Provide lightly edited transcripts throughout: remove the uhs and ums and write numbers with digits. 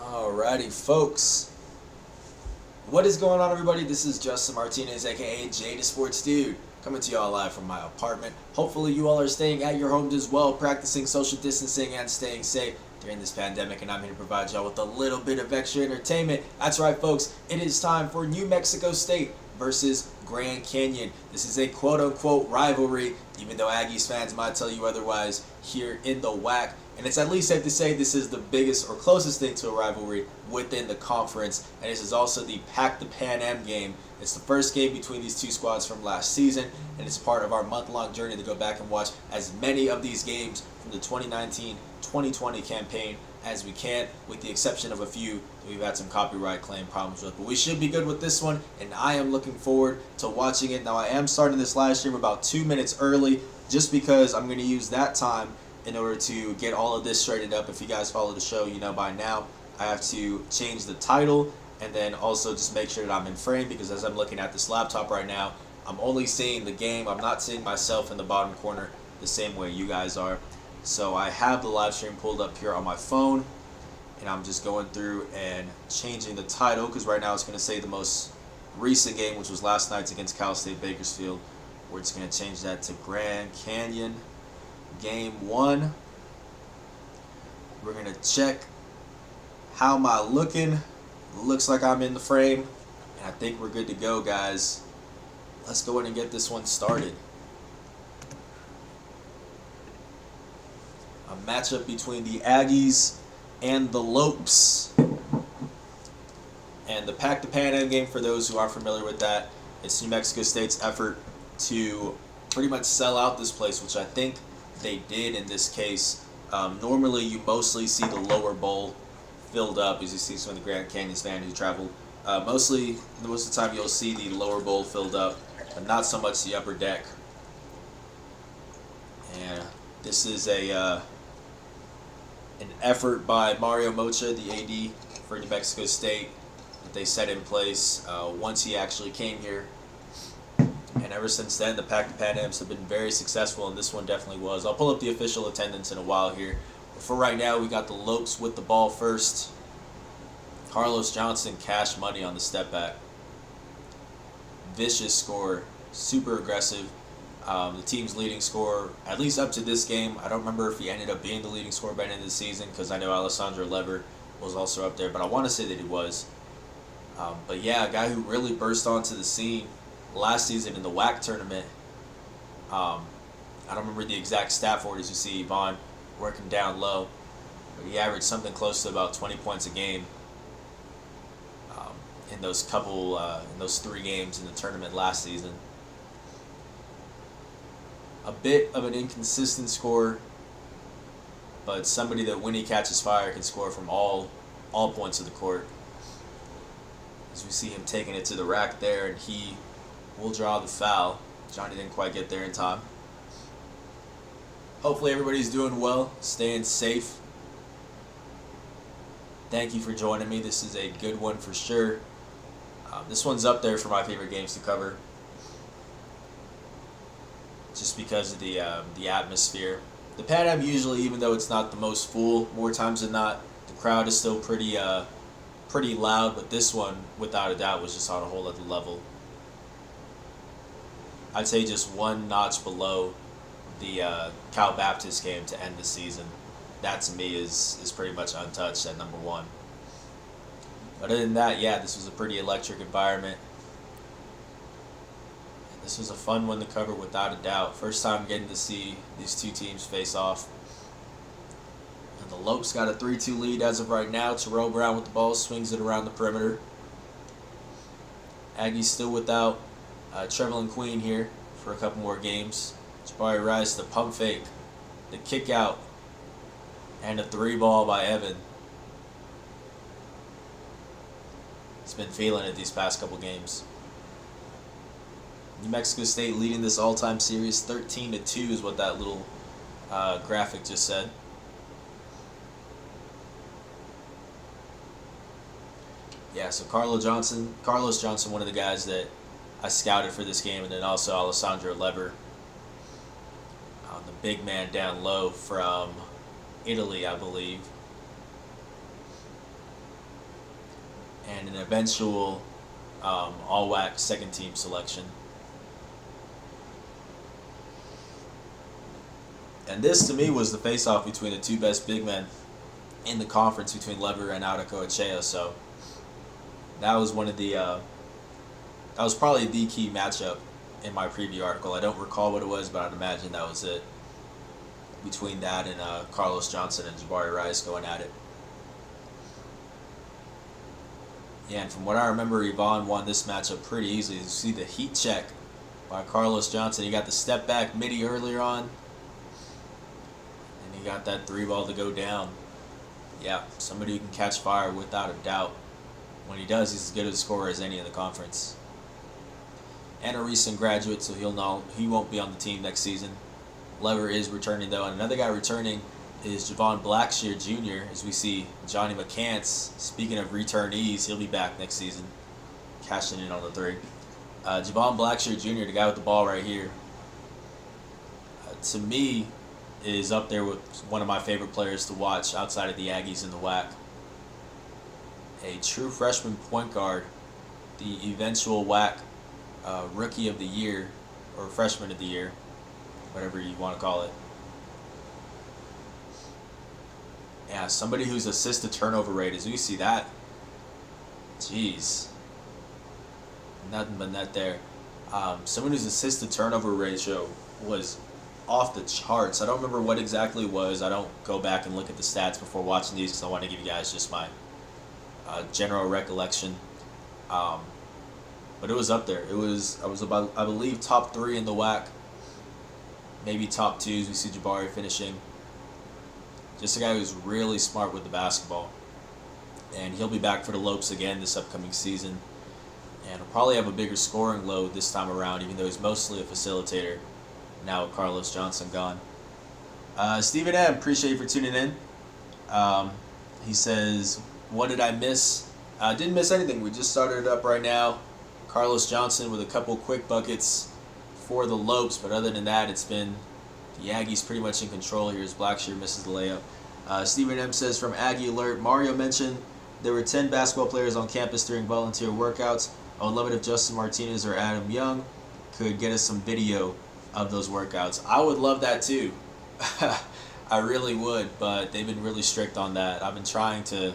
Alrighty, folks. What is going on, everybody? This is Justin Martinez, aka Jada Sports Dude, coming to y'all live from my apartment. Hopefully, you all are staying at your homes as well, practicing social distancing and staying safe during this pandemic. And I'm here to provide y'all with a little bit of extra entertainment. That's right, folks. It is time for New Mexico State versus Grand Canyon. This is a quote-unquote rivalry, even though Aggies fans might tell you otherwise here in the WAC. And it's at least safe to say this is the biggest or closest thing to a rivalry within the conference. And this is also the Pack the Pan Am game. It's the first game between these two squads from last season, and it's part of our month-long journey to go back and watch as many of these games from the 2019-2020 campaign as we can, with the exception of a few that we've had some copyright claim problems with. But we should be good with this one, and I am looking forward to watching it. Now, I am starting this live stream about 2 minutes early, just because I'm going to use that time in order to get all of this straightened up. If you guys follow the show, you know by now I have to change the title and then also just make sure that I'm in frame, because as I'm looking at this laptop right now, I'm only seeing the game. I'm not seeing myself in the bottom corner the same way you guys are. So I have the live stream pulled up here on my phone, and I'm just going through and changing the title, because right now it's going to say the most recent game, which was last night's against Cal State Bakersfield. We're just going to change that to Grand Canyon Game 1. We're going to check how am I looking. Looks like I'm in the frame, and I think we're good to go, guys. Let's go ahead and get this one started. A matchup between the Aggies and the Lopes. And the Pack the Pan Am game, for those who aren't familiar with that, it's New Mexico State's effort to pretty much sell out this place, which I think they did in this case. Normally, you mostly see the lower bowl filled up, as you see some of the Grand Canyon's fans who travel. Most of the time, you'll see the lower bowl filled up, but not so much the upper deck. And this is an effort by Mario Mocha, the AD for New Mexico State, that they set in place once he actually came here. And ever since then, the Pack the Pan Ams have been very successful, and this one definitely was. I'll pull up the official attendance in a while here. But for right now, we got the Lopes with the ball first. Carlos Johnson, cash money on the step back. Vicious score, super aggressive. The team's leading scorer, at least up to this game. I don't remember if he ended up being the leading scorer by the end of the season, because I know Alessandro Lever was also up there, but I want to say that he was. But yeah, a guy who really burst onto the scene last season in the WAC tournament. I don't remember the exact stat for it, as you see Yvonne working down low, but he averaged something close to about 20 points a game in those 3 games in the tournament last season. A bit of an inconsistent scorer, but somebody that when he catches fire can score from all points of the court. As we see him taking it to the rack there, and he will draw the foul. Johnny didn't quite get there in time. Hopefully everybody's doing well, staying safe. Thank you for joining me. This is a good one for sure. This one's up there for my favorite games to cover, just because of the atmosphere. The Pan Am usually, even though it's not the most full, more times than not, the crowd is still pretty loud. But this one, without a doubt, was just on a whole other level. I'd say just one notch below the Cal Baptist game to end the season. That to me is pretty much untouched at number 1. Other than that, yeah, this was a pretty electric environment. This was a fun one to cover without a doubt. First time getting to see these two teams face off. And the Lopes got a 3-2 lead as of right now. Terrell Brown with the ball, swings it around the perimeter. Aggie's still without Trevelyan Queen here for a couple more games. Jabari Rice, the pump fake, the kick out, and a 3-ball by Evan. He's been feeling it these past couple games. New Mexico State leading this all-time series 13-2 is what that little graphic just said. Yeah, so Carlos Johnson, one of the guys that I scouted for this game, and then also Alessandro Lever, the big man down low from Italy, I believe. and an eventual all WAC second team selection. And this to me was the face-off between the two best big men in the conference, between Lever and Adekoya. So that was one of the that was probably the key matchup in my preview article. I don't recall what it was, but I'd imagine that was it. Between that and Carlos Johnson and Jabari Rice going at it. Yeah, and from what I remember, Yvonne won this matchup pretty easily. You see the heat check by Carlos Johnson. He got the step back midi earlier on, and he got that three ball to go down. Yeah, somebody who can catch fire without a doubt. When he does, he's as good a scorer as any in the conference. And a recent graduate, so he won't be on the team next season. Lever is returning though, and another guy returning is Javon Blackshear Jr. As we see Johnny McCants. Speaking of returnees, he'll be back next season, cashing in on the three. Javon Blackshear Jr., the guy with the ball right here, to me, is up there with one of my favorite players to watch outside of the Aggies in the WAC. A true freshman point guard, the eventual WAC Rookie of the Year, or Freshman of the Year, whatever you want to call it. Yeah, somebody whose assist to turnover rate, as we see that, jeez, nothing but net there. Someone whose assist to turnover ratio was off the charts. I don't remember what exactly it was. I don't go back and look at the stats before watching these because I want to give you guys just my general recollection. But it was up there. I was about, I believe, top 3 in the WAC. Maybe top 2s. We see Jabari finishing. Just a guy who's really smart with the basketball. And he'll be back for the Lopes again this upcoming season. And he'll probably have a bigger scoring load this time around, even though he's mostly a facilitator now with Carlos Johnson gone. Stephen M., appreciate you for tuning in. He says, what did I miss? I didn't miss anything. We just started it up right now. Carlos Johnson with a couple quick buckets for the Lopes, but other than that, it's been the Aggies pretty much in control here as Blackshear misses the layup. Stephen M. says, from Aggie Alert, Mario mentioned there were 10 basketball players on campus during volunteer workouts. I would love it if Justin Martinez or Adam Young could get us some video of those workouts. I would love that too. I really would, but they've been really strict on that. I've been trying to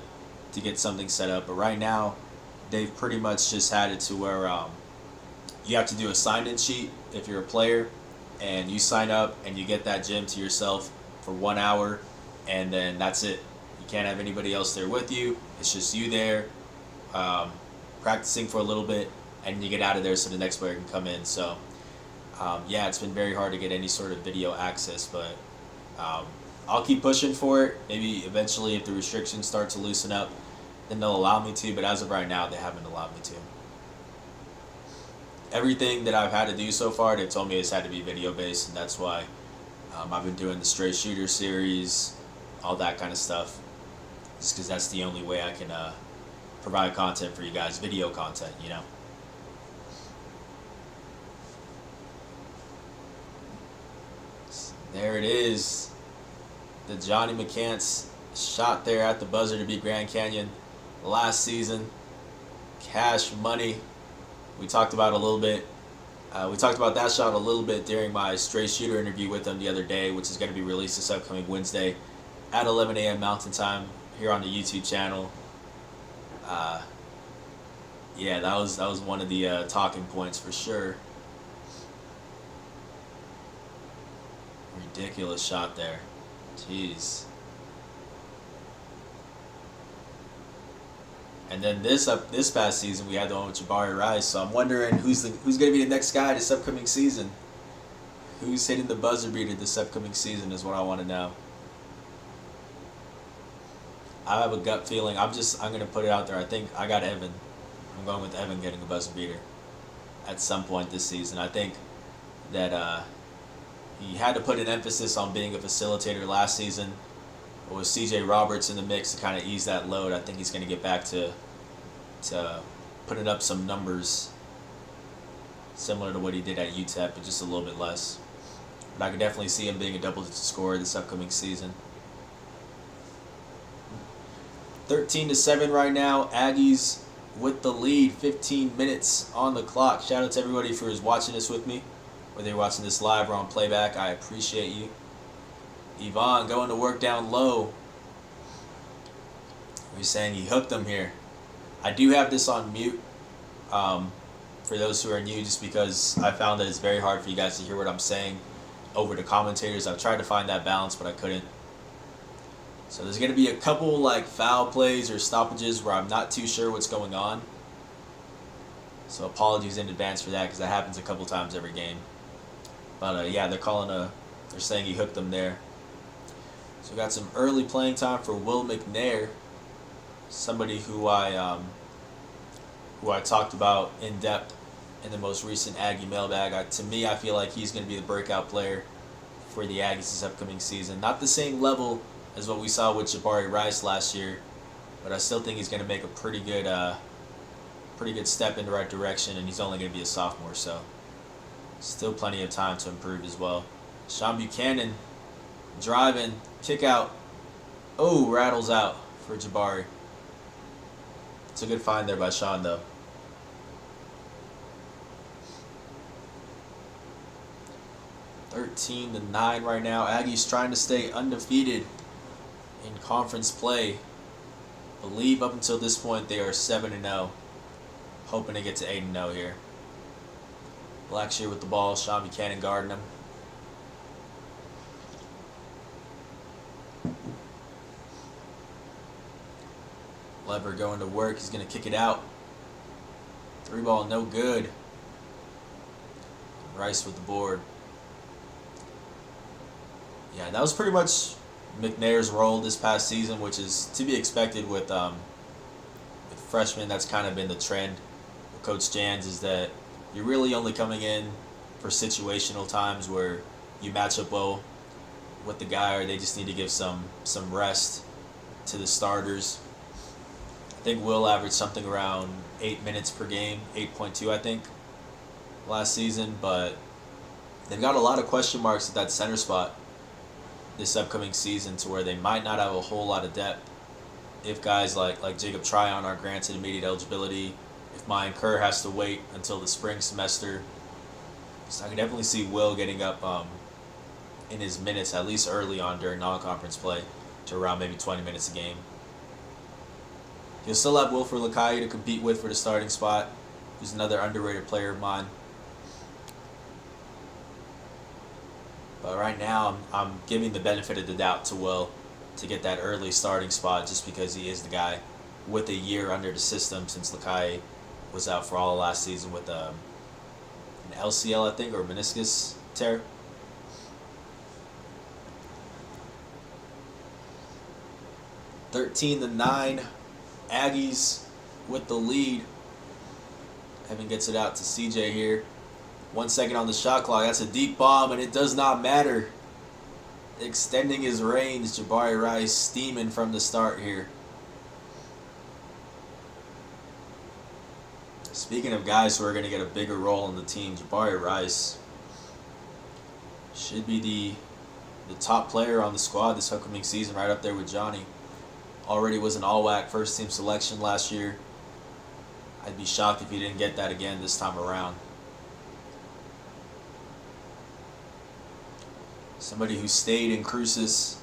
get something set up, but right now they've pretty much just had it to where you have to do a sign-in sheet if you're a player, and you sign up and you get that gym to yourself for 1 hour, and then that's it. You can't have anybody else there with you. It's just you there practicing for a little bit, and you get out of there so the next player can come in. So yeah, it's been very hard to get any sort of video access, but I'll keep pushing for it. Maybe eventually if the restrictions start to loosen up, then they'll allow me to, but as of right now, they haven't allowed me to. Everything that I've had to do so far, they've told me it's had to be video-based, and that's why I've been doing the Stray Shooter series, all that kind of stuff, just because that's the only way I can provide content for you guys, video content, you know. There it is, the Johnny McCants shot there at the buzzer to beat Grand Canyon last season. Cash money. We talked about a little bit. We talked about that shot a little bit during my Stray Shooter interview with them the other day, which is going to be released this upcoming Wednesday at 11 a.m. Mountain Time here on the YouTube channel. Yeah, that was one of the talking points for sure. Ridiculous shot there. Jeez. And then this past season we had the one with Jabari Rice, so I'm wondering who's going to be the next guy this upcoming season. Who's hitting the buzzer beater this upcoming season is what I want to know. I have a gut feeling. I'm going to put it out there. I think I got Evan. I'm going with Evan getting a buzzer beater at some point this season. I think that he had to put an emphasis on being a facilitator last season. But with CJ Roberts in the mix to kind of ease that load, I think he's going to get back to putting up some numbers similar to what he did at UTEP, but just a little bit less. But I could definitely see him being a double-digit scorer this upcoming season. 13-7 right now. Aggies with the lead, 15 minutes on the clock. Shout out to everybody who's watching this with me. Whether you're watching this live or on playback, I appreciate you. Yvonne going to work down low. He's saying he hooked them here. I do have this on mute for those who are new, just because I found that it's very hard for you guys to hear what I'm saying over the commentators. I've tried to find that balance, but I couldn't. So there's going to be a couple like foul plays or stoppages where I'm not too sure what's going on. So apologies in advance for that, because that happens a couple times every game. But yeah, they're saying he hooked them there. So we got some early playing time for Will McNair, somebody who I talked about in depth in the most recent Aggie mailbag. To me, I feel like he's going to be the breakout player for the Aggies this upcoming season. Not the same level as what we saw with Jabari Rice last year, but I still think he's going to make a pretty good step in the right direction, and he's only going to be a sophomore, so still plenty of time to improve as well. Sean Buchanan driving, kick out. Oh, rattles out for Jabari. It's a good find there by Sean, though. (13 to 9) right now. Aggies trying to stay undefeated in conference play. I believe up until this point they are 7-0. Hoping to get to 8-0 here. Blackshear with the ball. Sean Buchanan guarding him. Lever going to work. He's going to kick it out. 3-ball, no good. Rice with the board. Yeah, that was pretty much McNair's role this past season, which is to be expected with freshmen. That's kind of been the trend with Coach Jans, is that you're really only coming in for situational times where you match up well with the guy, or they just need to give some rest to the starters. I think Will averaged something around 8 minutes per game, 8.2 I think, last season, but they've got a lot of question marks at that center spot this upcoming season, to where they might not have a whole lot of depth if guys like Jacob Tryon are granted immediate eligibility, if Mayan Kerr has to wait until the spring semester. So I can definitely see Will getting up in his minutes, at least early on during non-conference play, to around maybe 20 minutes a game. He'll still have Wilfred Lakai to compete with for the starting spot, who's another underrated player of mine. But right now, I'm giving the benefit of the doubt to Will to get that early starting spot, just because he is the guy with a year under the system, since Lakai was out for all of last season with an LCL, I think, or meniscus tear. (13 to 9). Aggies with the lead. Evan gets it out to CJ here. 1 second on the shot clock. That's a deep bomb, and it does not matter. Extending his range, Jabari Rice steaming from the start here. Speaking of guys who are going to get a bigger role in the team, Jabari Rice should be the top player on the squad this upcoming season, right up there with Johnny. Already was an all-WAC first-team selection last year. I'd be shocked if he didn't get that again this time around. Somebody who stayed in Cruces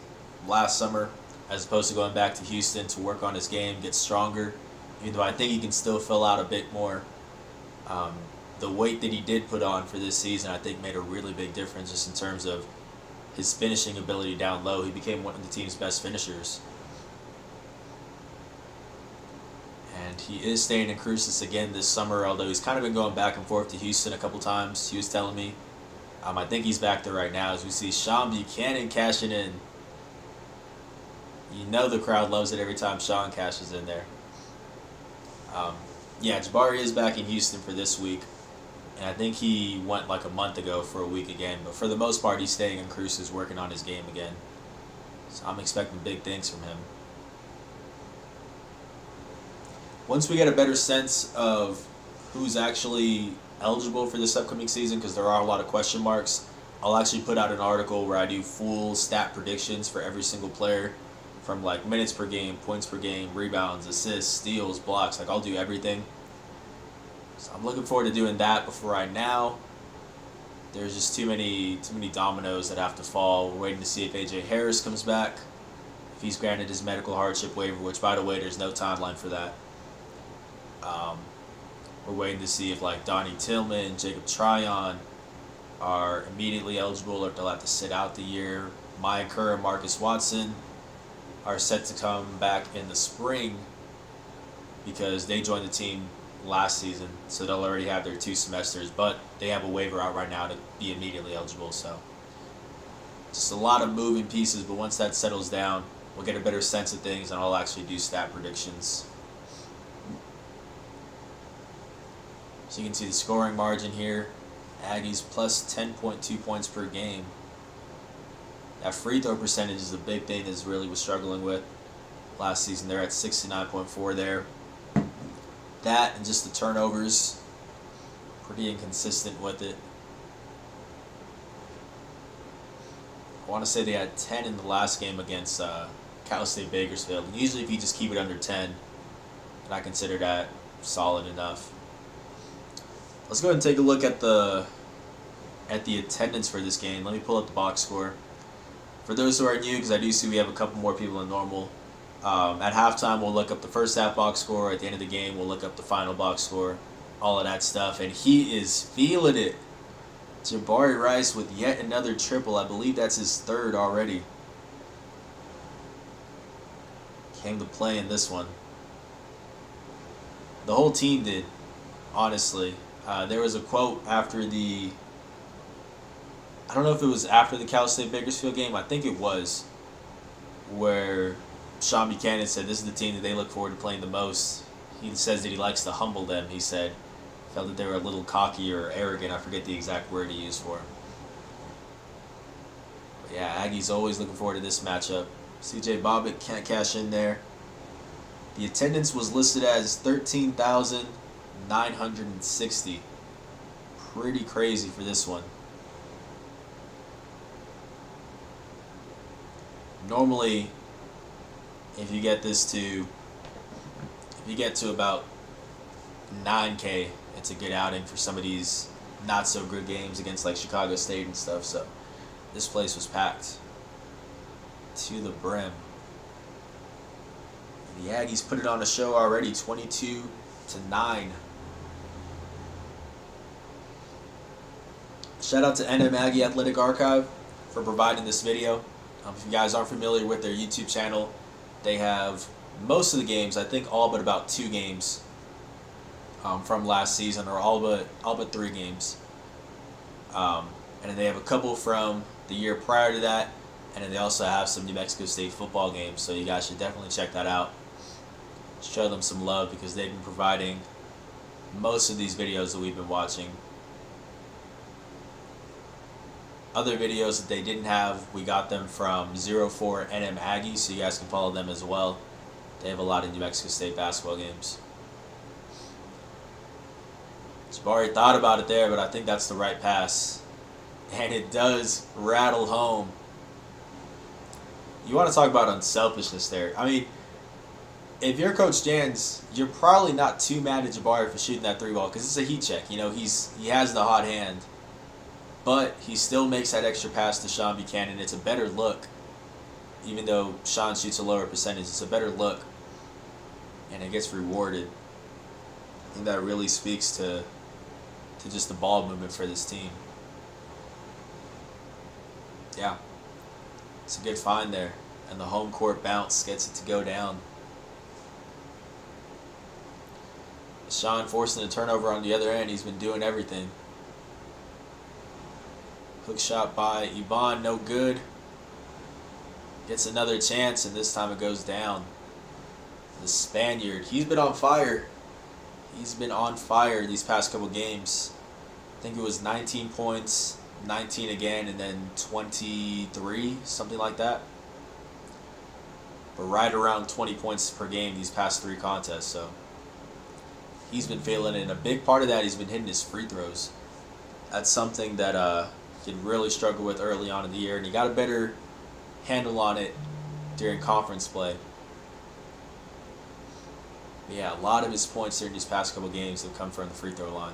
last summer, as opposed to going back to Houston to work on his game, get stronger. Even though I think he can still fill out a bit more. The weight that he did put on for this season, I think, made a really big difference just in terms of his finishing ability down low. He became one of the team's best finishers. And he is staying in Cruces again this summer, although he's kind of been going back and forth to Houston a couple times. He was telling me. I think he's back there right now, as we see Sean Buchanan cashing in. You know the crowd loves it every time Sean cashes in there. Yeah, Jabari is back in Houston for this week. And I think he went like a month ago for a week again. But for the most part, he's staying in Cruces, working on his game again. So I'm expecting big things from him. Once we get a better sense of who's actually eligible for this upcoming season, because there are a lot of question marks, I'll actually put out an article where I do full stat predictions for every single player from like minutes per game, points per game, rebounds, assists, steals, blocks. Like I'll do everything. So I'm looking forward to doing that. But for right now, there's just too many dominoes that have to fall. We're waiting to see if AJ Harris comes back, if he's granted his medical hardship waiver, which by the way, there's no timeline for that. We're waiting to see if like Donnie Tillman, Jacob Tryon are immediately eligible or if they'll have to sit out the year. Maya Kerr and Marcus Watson are set to come back in the spring because they joined the team last season, so they'll already have their 2 semesters, but they have a waiver out right now to be immediately eligible. So just a lot of moving pieces, but once that settles down, we'll get a better sense of things and I'll actually do stat predictions. So you can see the scoring margin here. Aggies plus 10.2 points per game. That free throw percentage is a big thing that really was struggling with last season. They're at 69.4 there. That and just the turnovers, pretty inconsistent with it. I want to say they had 10 in the last game against Cal State Bakersfield. And usually if you just keep it under 10, and I consider that solid enough. Let's go ahead and take a look at the attendance for this game. Let me pull up the box score. For those who are new, because I do see we have a couple more people than normal, at halftime we'll look up the first half box score. At the end of the game we'll look up the final box score. All of that stuff. And he is feeling it. Jabari Rice with yet another triple. I believe that's his 3rd already. Came to play in this one. The whole team did, honestly. There was a quote after the, I don't know if it was after the Cal State Bakersfield game, I think it was, where Sean Buchanan said this is the team that they look forward to playing the most. He says that he likes to humble them. He said, felt that they were a little cocky or arrogant. I forget the exact word he used for him. But yeah, Aggie's always looking forward to this matchup. CJ Bobbitt can't cash in there. The attendance was listed as 13,960. Pretty crazy for this one. Normally, if you get to about 9K, it's a good outing for some of these not so good games against like Chicago State and stuff. So this place was packed to the brim. The Aggies put it on a show already, 22-9. Shout out to NM Aggie Athletic Archive for providing this video. If you guys aren't familiar with their YouTube channel, they have most of the games, I think all but about 2 games from last season, or all but 3 games. And then they have a couple from the year prior to that, and then they also have some New Mexico State football games, so you guys should definitely check that out. Show them some love because they've been providing most of these videos that we've been watching. Other videos that they didn't have, we got them from 04 NM Aggie, so you guys can follow them as well. They have a lot of New Mexico State basketball games. Jabari thought about it there, but I think that's the right pass. And it does rattle home. You want to talk about unselfishness there. I mean, if you're Coach Jans, you're probably not too mad at Jabari for shooting that 3-ball because it's a heat check. You know, he has the hot hand. But he still makes that extra pass to Sean Buchanan. It's a better look. Even though Sean shoots a lower percentage, it's a better look. And it gets rewarded. I think that really speaks to just the ball movement for this team. Yeah. It's a good find there. And the home court bounce gets it to go down. Sean forcing a turnover on the other end. He's been doing everything. Hook shot by Iban, no good. Gets another chance, and this time it goes down. The Spaniard, he's been on fire. He's been on fire these past couple games. I think it was 19 points, 19 again, and then 23, something like that. But right around 20 points per game these past 3 contests, so he's been feeling it. And a big part of that, he's been hitting his free throws. That's something that he really struggled with early on in the year, and he got a better handle on it during conference play. But yeah, a lot of his points during these past couple games have come from the free throw line.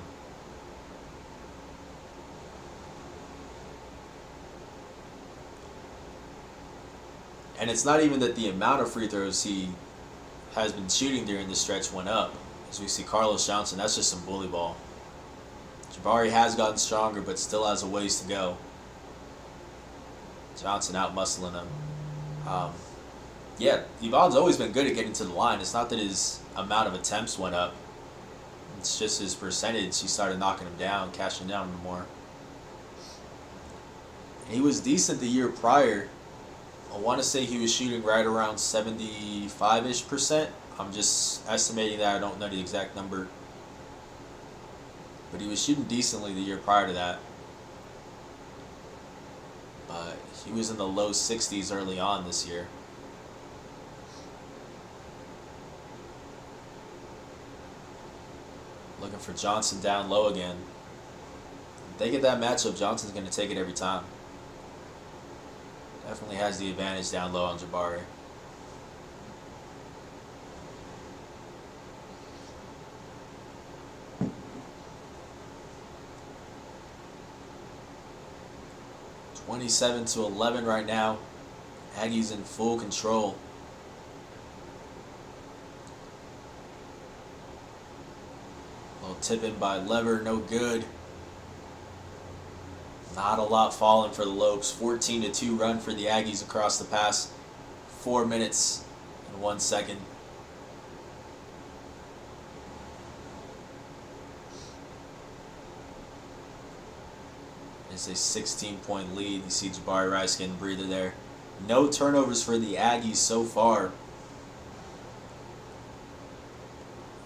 And it's not even that the amount of free throws he has been shooting during this stretch went up. As we see Carlos Johnson, that's just some bully ball. Jabari has gotten stronger, but still has a ways to go. Johnson out muscling him. Yeah, Yvonne's always been good at getting to the line. It's not that his amount of attempts went up. It's just his percentage. He started knocking him down, cashing down him more. He was decent the year prior. I want to say he was shooting right around 75-ish%. I'm just estimating that. I don't know the exact number. But he was shooting decently the year prior to that. But he was in the low 60s early on this year. Looking for Johnson down low again. If they get that matchup, Johnson's going to take it every time. Definitely has the advantage down low on Jabari. (27-11) right now. Aggie's in full control. Little tip in by Lever, no good. Not a lot falling for the Lopes. 14-2 run for the Aggies across the past 4 minutes and 1 second. It's a 16-point lead. You see Jabari Rice getting a breather there. No turnovers for the Aggies so far.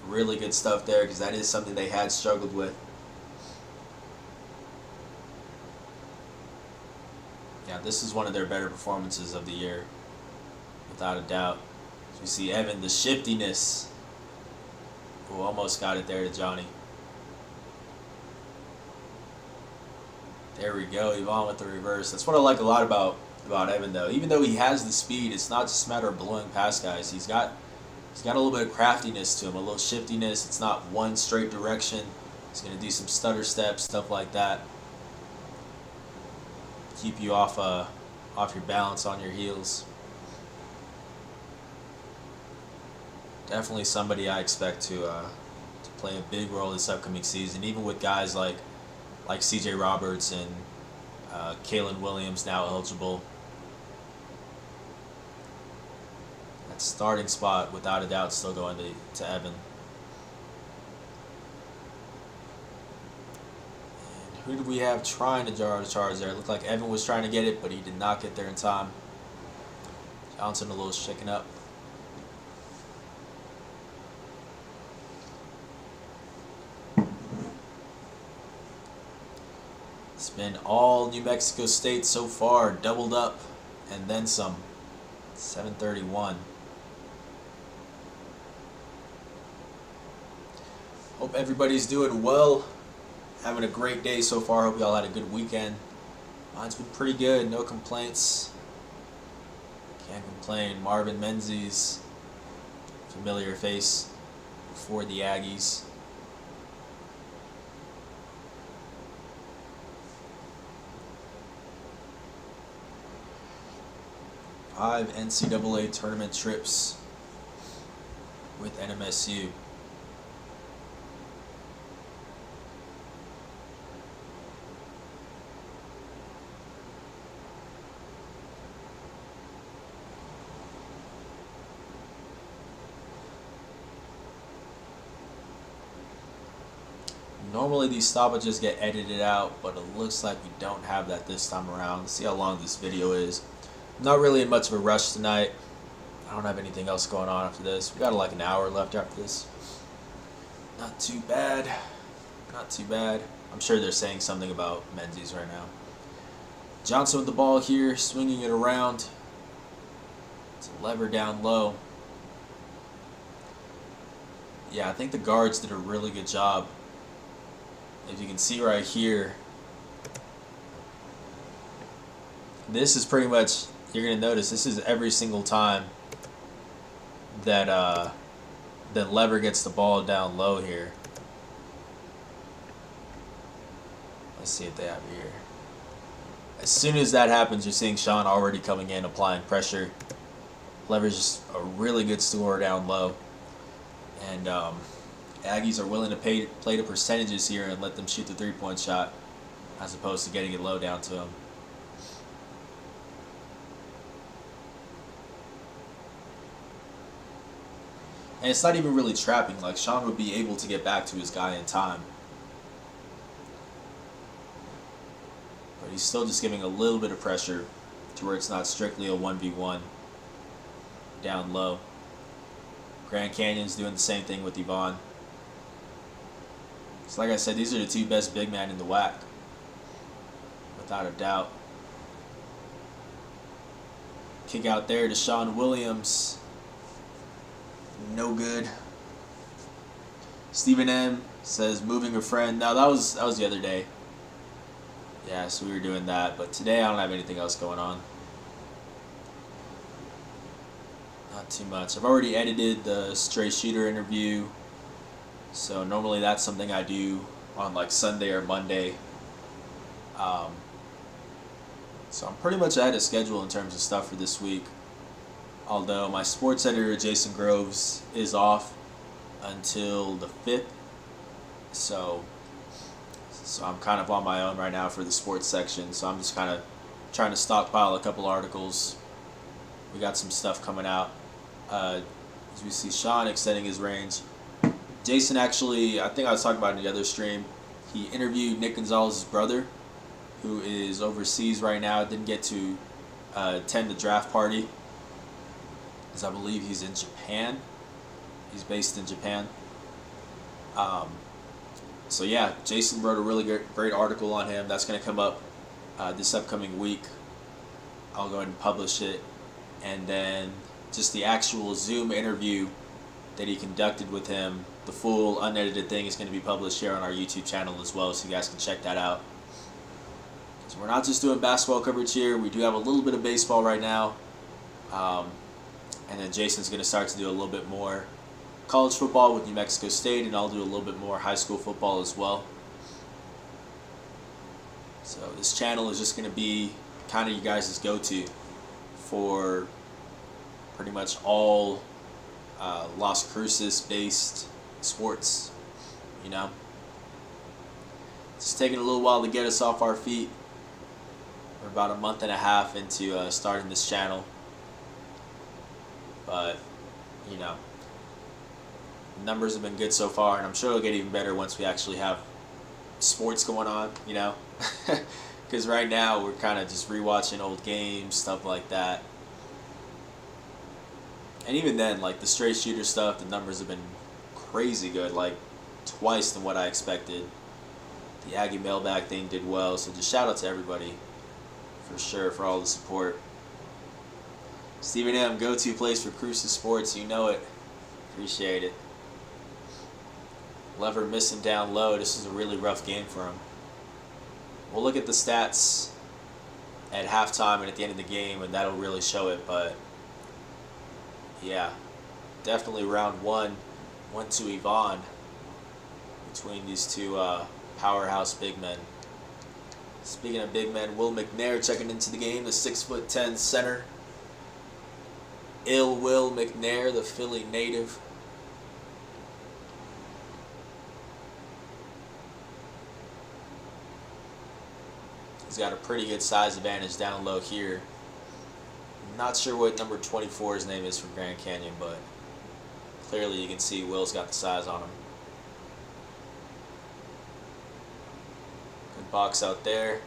Really good stuff there, because that is something they had struggled with. Yeah, this is one of their better performances of the year, without a doubt. As we see Evan, the shiftiness. Who almost got it there to Johnny. There we go, Yvonne with the reverse. That's what I like a lot about Evan, though. Even though he has the speed, it's not just a matter of blowing past guys. He's got a little bit of craftiness to him, a little shiftiness. It's not one straight direction. He's going to do some stutter steps, stuff like that. Keep you off your balance on your heels. Definitely somebody I expect to play a big role this upcoming season, even with guys like C.J. Roberts and Kalen Williams now eligible. That starting spot, without a doubt, still going to Evan. And who do we have trying to draw the charge there? It looked like Evan was trying to get it, but he did not get there in time. Johnson a little shaken up. It's been all New Mexico State so far, doubled up and then some. 7:31. Hope everybody's doing well. Having a great day so far. Hope y'all had a good weekend. Mine's been pretty good. No complaints. Can't complain. Marvin Menzies, familiar face for the Aggies. Five NCAA tournament trips with NMSU. Normally these stoppages get edited out, but it looks like we don't have that this time around. Let's see how long this video is. Not really in much of a rush tonight. I don't have anything else going on after this. We got like an hour left after this. Not too bad. Not too bad. I'm sure they're saying something about Menzies right now. Johnson with the ball here, swinging it around. It's a Lever down low. Yeah, I think the guards did a really good job. If you can see right here, this is pretty much you're gonna notice this is every single time that that Lever gets the ball down low here. Let's see if they have here. As soon as that happens, you're seeing Sean already coming in, applying pressure. Lever's just a really good scorer down low. And Aggies are willing to play the percentages here and let them shoot the three-point shot as opposed to getting it low down to him. And it's not even really trapping. Like, Sean would be able to get back to his guy in time. But he's still just giving a little bit of pressure to where it's not strictly a 1v1 down low. Grand Canyon's doing the same thing with Yvonne. So like I said, these are the two best big men in the WAC. Without a doubt. Kick out there to Sean Williams. No good. Stephen M says moving a friend. Now that was the other day. Yeah, so we were doing that, but today I don't have anything else going on. Not too much. I've already edited the stray shooter interview, so normally that's something I do on like Sunday or Monday. So I'm pretty much ahead of schedule in terms of stuff for this week. Although my sports editor, Jason Groves, is off until the 5th. So I'm kind of on my own right now for the sports section. So I'm just kind of trying to stockpile a couple articles. We got some stuff coming out. As we see Sean extending his range. Jason actually, I think I was talking about in the other stream, he interviewed Nick Gonzalez's brother, who is overseas right now. Didn't get to attend the draft party, because I believe he's in Japan. He's based in Japan. So yeah, Jason wrote a really great article on him. That's going to come up this upcoming week. I'll go ahead and publish it. And then just the actual Zoom interview that he conducted with him, the full unedited thing, is going to be published here on our YouTube channel as well, so you guys can check that out. So we're not just doing basketball coverage here. We do have a little bit of baseball right now. And then Jason's going to start to do a little bit more college football with New Mexico State, and I'll do a little bit more high school football as well. So this channel is just going to be kind of you guys' go-to for pretty much all Las Cruces-based sports, you know. It's taking a little while to get us off our feet. We're about a month and a half into starting this channel. But, you know, numbers have been good so far, and I'm sure it'll get even better once we actually have sports going on, you know. Because right now we're kind of just rewatching old games, stuff like that. And even then, like the straight shooter stuff, the numbers have been crazy good, like twice than what I expected. The Aggie mailbag thing did well, so just shout out to everybody for sure for all the support. Stephen M, go-to place for Cruces Sports, you know it. Appreciate it. Lever missing down low. This is a really rough game for him. We'll look at the stats at halftime and at the end of the game, and that'll really show it, but yeah, definitely round one went to Yvonne between these two powerhouse big men. Speaking of big men, Will McNair checking into the game, the 6'10" center. Will McNair, the Philly native. He's got a pretty good size advantage down low here. Not sure what number 24's name is for Grand Canyon, but clearly you can see Will's got the size on him. Good box out there.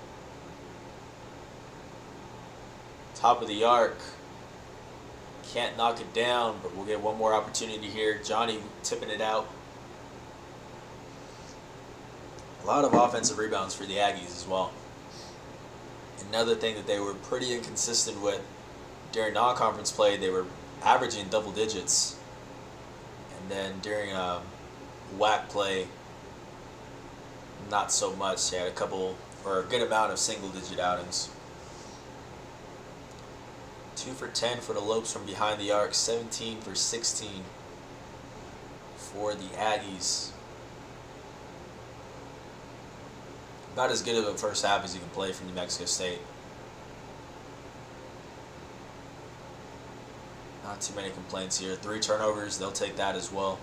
Top of the arc. Can't knock it down, but we'll get one more opportunity here. Johnny tipping it out. A lot of offensive rebounds for the Aggies as well. Another thing that they were pretty inconsistent with during non-conference play, they were averaging double digits. And then during WAC play, not so much. They had a couple, or a good amount of single-digit outings. 2 for 10 for the Lopes from behind the arc. 17 for 16 for the Aggies. About as good of a first half as you can play for New Mexico State. Not too many complaints here. 3 turnovers, they'll take that as well.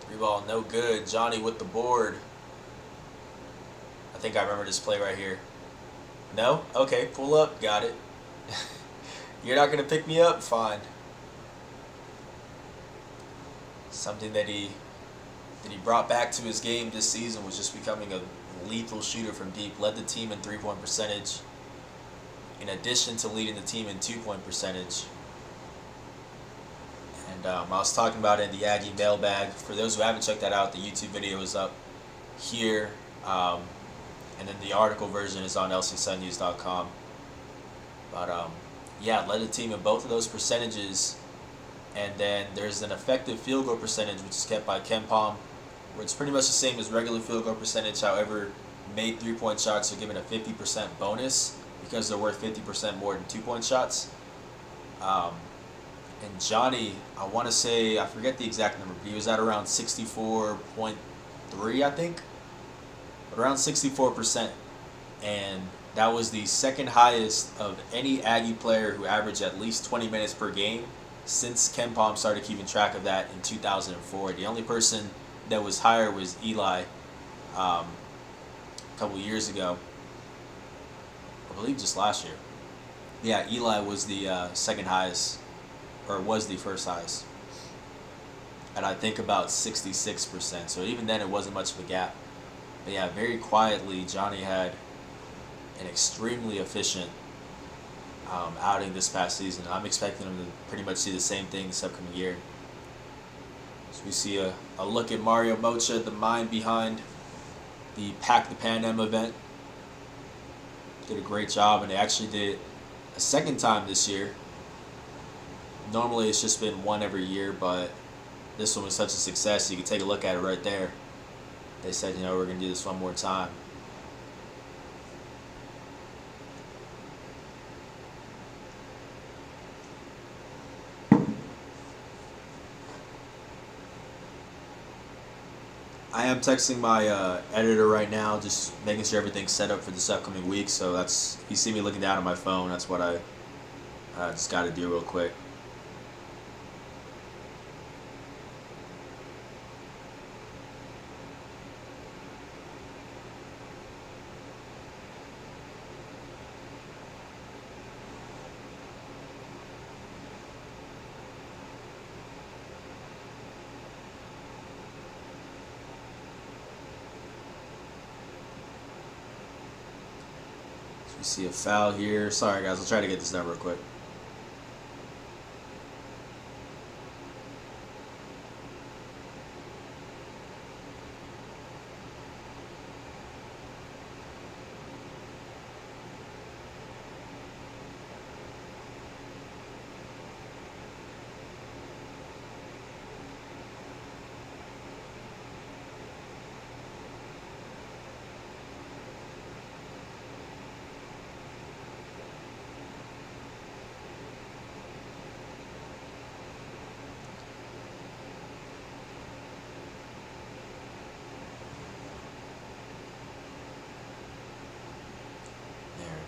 Three ball, no good. Johnny with the board. I think I remember this play right here. No? Okay, pull up. Got it. You're not going to pick me up? Fine. Something that he brought back to his game this season was just becoming a lethal shooter from deep. Led the team in 3-point percentage, in addition to leading the team in 2-point percentage. And I was talking about it in the Aggie mailbag. For those who haven't checked that out, the YouTube video is up here, and then the article version is on lcsunnews.com. But yeah, led the team in both of those percentages. And then there's an effective field goal percentage, which is kept by KenPom, where it's pretty much the same as regular field goal percentage. However, made 3-point shots are given a 50% bonus because they're worth 50% more than 2-point shots. And Johnny, I want to say, I forget the exact number, but he was at around 64.3, I think. Around 64%. And that was the second highest of any Aggie player who averaged at least 20 minutes per game since KenPom started keeping track of that in 2004. The only person that was higher was Eli a couple years ago. I believe just last year. Yeah, Eli was the second highest, or was the first highest. And I think about 66%. So even then it wasn't much of a gap. But yeah, very quietly, Johnny had an extremely efficient outing this past season. I'm expecting him to pretty much see the same thing this upcoming year. So we see a look at Mario Mocha, the mind behind the Pack the Pan Am event. Did a great job, and they actually did a second time this year. Normally it's just been one every year, but this one was such a success. You can take a look at it right there. They said, we're going to do this one more time. I am texting my editor right now, just making sure everything's set up for this upcoming week. So that's, you see me looking down at my phone. That's what I just got to do real quick. We see a foul here. Sorry guys, I'll try to get this done real quick.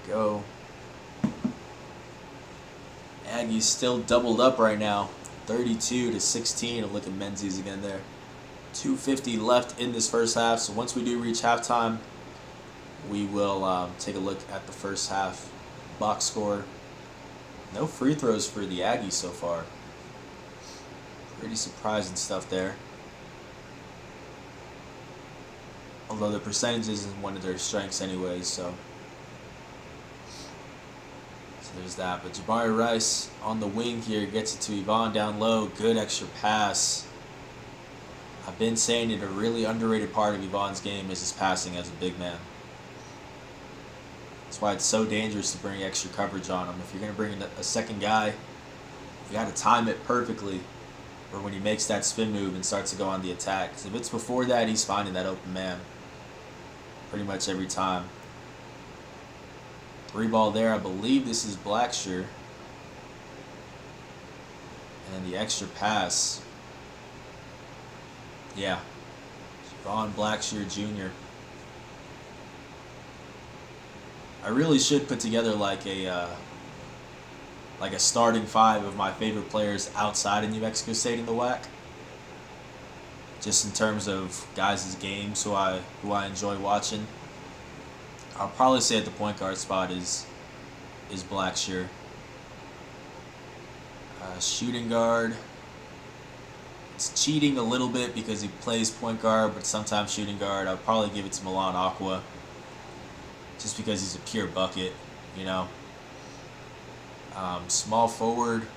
Go. Aggie's still doubled up right now, 32-16. Look at Menzies again there. 2:50 left in this first half. So once we do reach halftime, we will take a look at the first half box score. No free throws for the Aggies so far. Pretty surprising stuff there. Although the percentage isn't one of their strengths anyways, so there's that. But Jabari Rice on the wing here gets it to Yvonne down low. Good extra pass. I've been saying it, a really underrated part of Yvonne's game is his passing as a big man. That's why it's so dangerous to bring extra coverage on him. If you're going to bring in a second guy, you got to time it perfectly, or when he makes that spin move and starts to go on the attack. 'Cause if it's before that, he's finding that open man pretty much every time. Three ball there. I believe this is Blackshear. And the extra pass. Yeah. Vaughn Blackshear Jr. I really should put together like a starting five of my favorite players outside of New Mexico State in the WAC. Just in terms of guys' games who I enjoy watching. I'll probably say at the point guard spot is Blackshear. Shooting guard. It's cheating a little bit because he plays point guard, but sometimes shooting guard. I'll probably give it to Milan Aqua. Just because he's a pure bucket, you know. Small forward,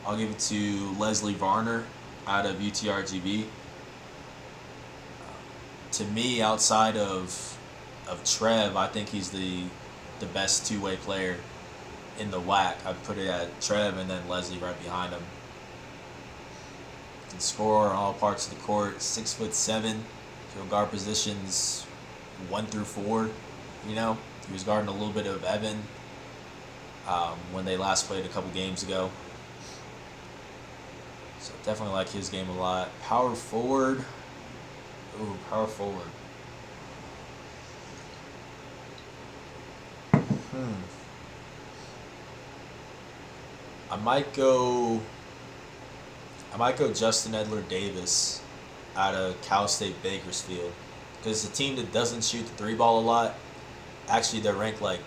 I'll give it to Leslie Varner out of UTRGV. To me, outside of Trev, I think he's the best two-way player in the WAC. I'd put it at Trev and then Leslie right behind him. Can score on all parts of the court. 6'7", field guard positions 1 through 4. You know, he was guarding a little bit of Evan when they last played a couple games ago. So definitely like his game a lot. Power forward. Ooh, power forward. I might go Justin Edler Davis out of Cal State Bakersfield, because it's a team that doesn't shoot the three ball a lot. Actually, they're ranked like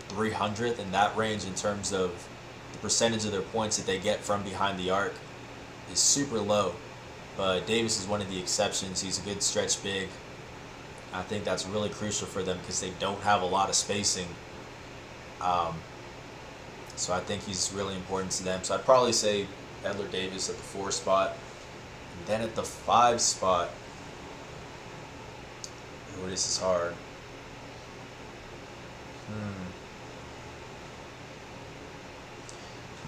300th in that range in terms of the percentage of their points that they get from behind the arc is super low. But Davis is one of the exceptions. He's a good stretch big. I think that's really crucial for them because they don't have a lot of spacing. So I think he's really important to them. So I'd probably say Edler Davis at the 4 spot. And then at the 5 spot, ooh, this is hard.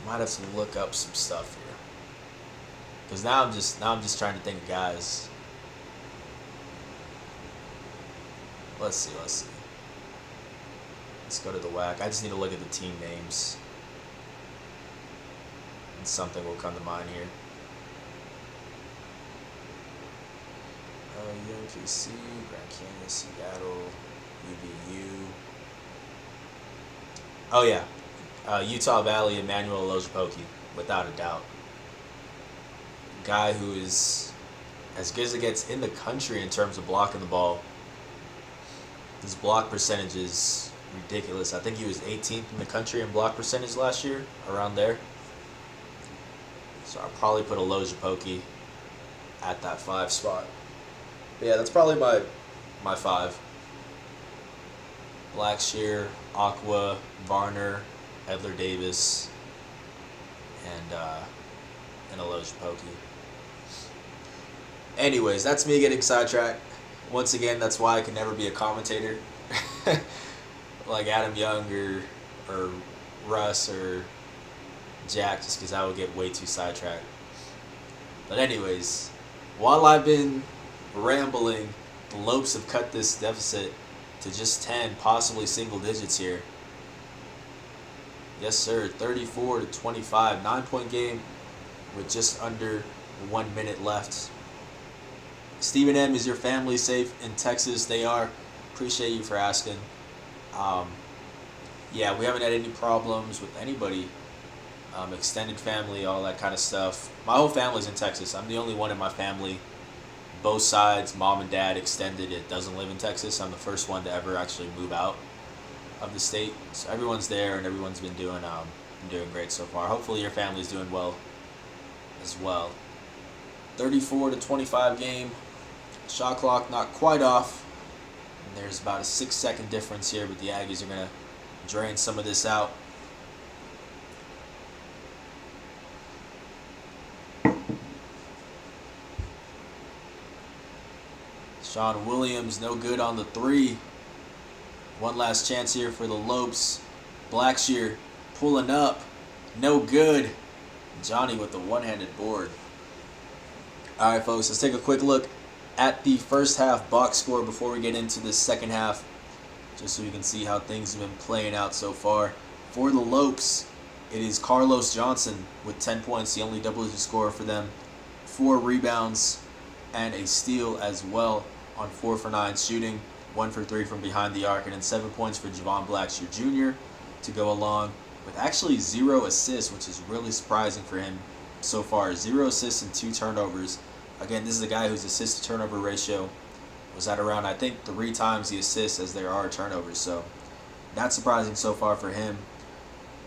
Might have to look up some stuff here, because now I'm just trying to think of guys. Let's see. Let's go to the WAC. I just need to look at the team names, and something will come to mind here. UMKC, Grand Canyon, Seattle, UVU. Oh yeah, Utah Valley, Emmanuel Olojupoki, without a doubt. Guy who is as good as it gets in the country in terms of blocking the ball. His block percentage is ridiculous. I think he was 18th in the country in block percentage last year, around there. So I'll probably put Olojupoki at that 5 spot. But yeah, that's probably my 5. Blackshear, Aqua, Varner, Edler Davis, and Olojupoki. Anyways, that's me getting sidetracked. Once again, that's why I could never be a commentator like Adam Young or Russ or Jack, just because I would get way too sidetracked. But anyways, while I've been rambling, the Lopes have cut this deficit to just 10, possibly single digits here. Yes, sir. 34-25, 9-point game with just under 1 minute left. Stephen M, is your family safe in Texas? They are. Appreciate you for asking. Yeah, we haven't had any problems with anybody. Extended family, all that kind of stuff. My whole family's in Texas. I'm the only one in my family. Both sides, mom and dad, extended, it doesn't live in Texas. I'm the first one to ever actually move out of the state. So everyone's there, and everyone's been doing great so far. Hopefully your family's doing well as well. 34-25 game. Shot clock not quite off. And there's about a 6-second difference here, but the Aggies are going to drain some of this out. Sean Williams, no good on the 3. One last chance here for the Lopes. Blackshear pulling up, no good. Johnny with the one-handed board. All right, folks, let's take a quick look at the first half box score before we get into the second half. just so you can see how things have been playing out so far. For the Lopes, it is Carlos Johnson with 10 points, the only double-digit scorer for them. 4 rebounds and a steal as well on 4 for 9 shooting. 1 for 3 from behind the arc, and then 7 points for Javon Blackshear Jr. to go along with actually 0 assists, which is really surprising for him so far. 0 assists and 2 turnovers. Again, this is a guy whose assist-to-turnover ratio was at around, I think, 3 times the assists as there are turnovers. So not surprising so far for him.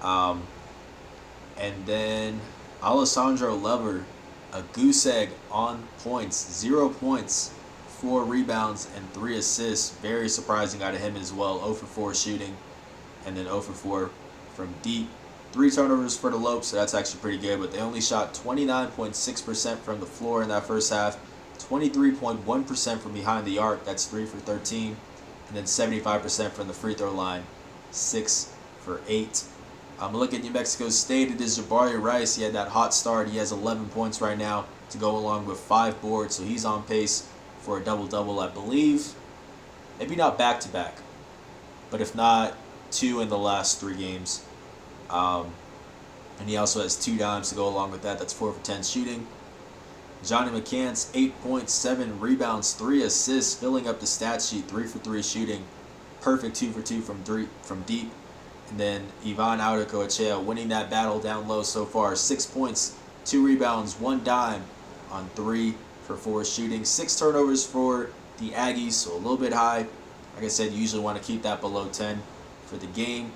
And then Alessandro Lever, a goose egg on points. 0 points, 4 rebounds, and 3 assists. Very surprising out of him as well. 0 for 4 shooting, and then 0 for 4 from deep. 3 turnovers for the Lopes, so that's actually pretty good. But they only shot 29.6% from the floor in that first half. 23.1% from behind the arc. That's 3 for 13. And then 75% from the free throw line. 6 for 8. Look at New Mexico State. It is Jabari Rice. He had that hot start. He has 11 points right now to go along with 5 boards. So he's on pace for a double-double, I believe. Maybe not back-to-back, but if not, 2 in the last 3 games. And he also has 2 dimes to go along with that. That's 4 for 10 shooting. Johnny McCants, 8 points, 7 rebounds, 3 assists, filling up the stat sheet. 3 for 3 shooting. Perfect 2 for 2 from deep. And then Ivan Audacoechea winning that battle down low so far. 6 points, 2 rebounds, 1 dime on 3 for 4 shooting. 6 turnovers for the Aggies, so a little bit high. Like I said, you usually want to keep that below 10 for the game.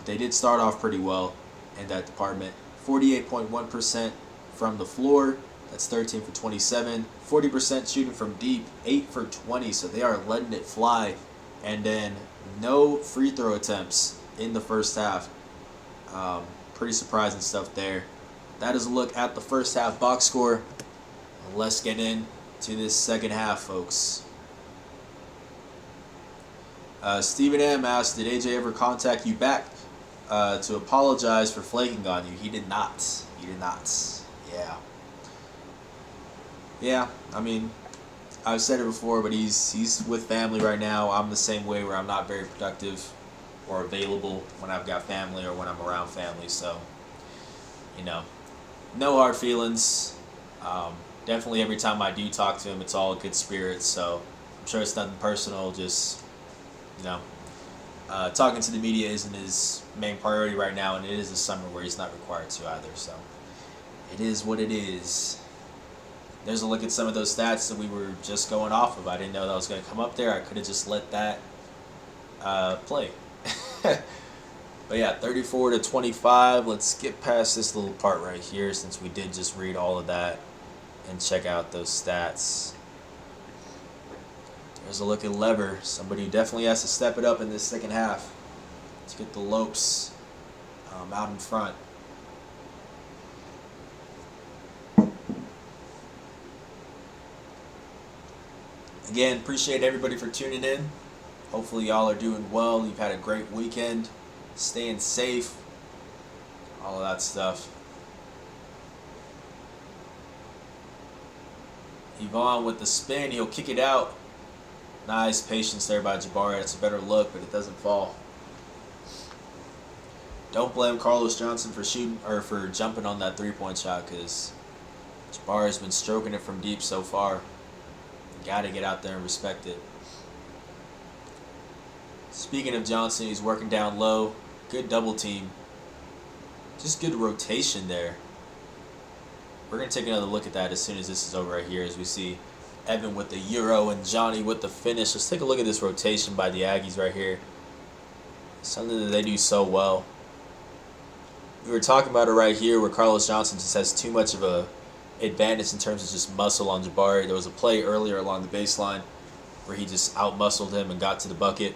They did start off pretty well in that department. 48.1% from the floor. That's 13 for 27. 40% shooting from deep. 8 for 20, so they are letting it fly. And then no free throw attempts in the first half. Pretty surprising stuff there. That is a look at the first half box score. Let's get into this second half, folks. Stephen M. asked, did AJ ever contact you back to apologize for flaking on you? He did not. He did not. Yeah. Yeah, I mean, I've said it before, but he's with family right now. I'm the same way, where I'm not very productive or available when I've got family or when I'm around family. So, you know, no hard feelings. Definitely every time I do talk to him, it's all good spirits. So I'm sure it's nothing personal. Just, you know, talking to the media isn't his main priority right now, and it is the summer where he's not required to either. So it is what it is. There's a look at some of those stats that we were just going off of. I didn't know that was going to come up there. I could have just let that play. But yeah, 34 to 25. Let's skip past this little part right here, since we did just read all of that, and check out those stats. There's a look at Lever, somebody who definitely has to step it up in this second half to get the Lopes out in front. Again, appreciate everybody for tuning in. Hopefully y'all are doing well. You've had a great weekend. Staying safe. All of that stuff. Yvonne with the spin. He'll kick it out. Nice patience there by Jabari. That's a better look, but it doesn't fall. Don't blame Carlos Johnson for shooting or for jumping on that 3-point shot, because Jabari's been stroking it from deep so far. Got to get out there and respect it. Speaking of Johnson, he's working down low. Good double team. Just good rotation there. We're going to take another look at that as soon as this is over right here, as we see Evan with the Euro and Johnny with the finish. Let's take a look at this rotation by the Aggies right here. Something that they do so well. We were talking about it right here, where Carlos Johnson just has too much of a advantage in terms of just muscle on Jabari. There was a play earlier along the baseline where he just out-muscled him and got to the bucket.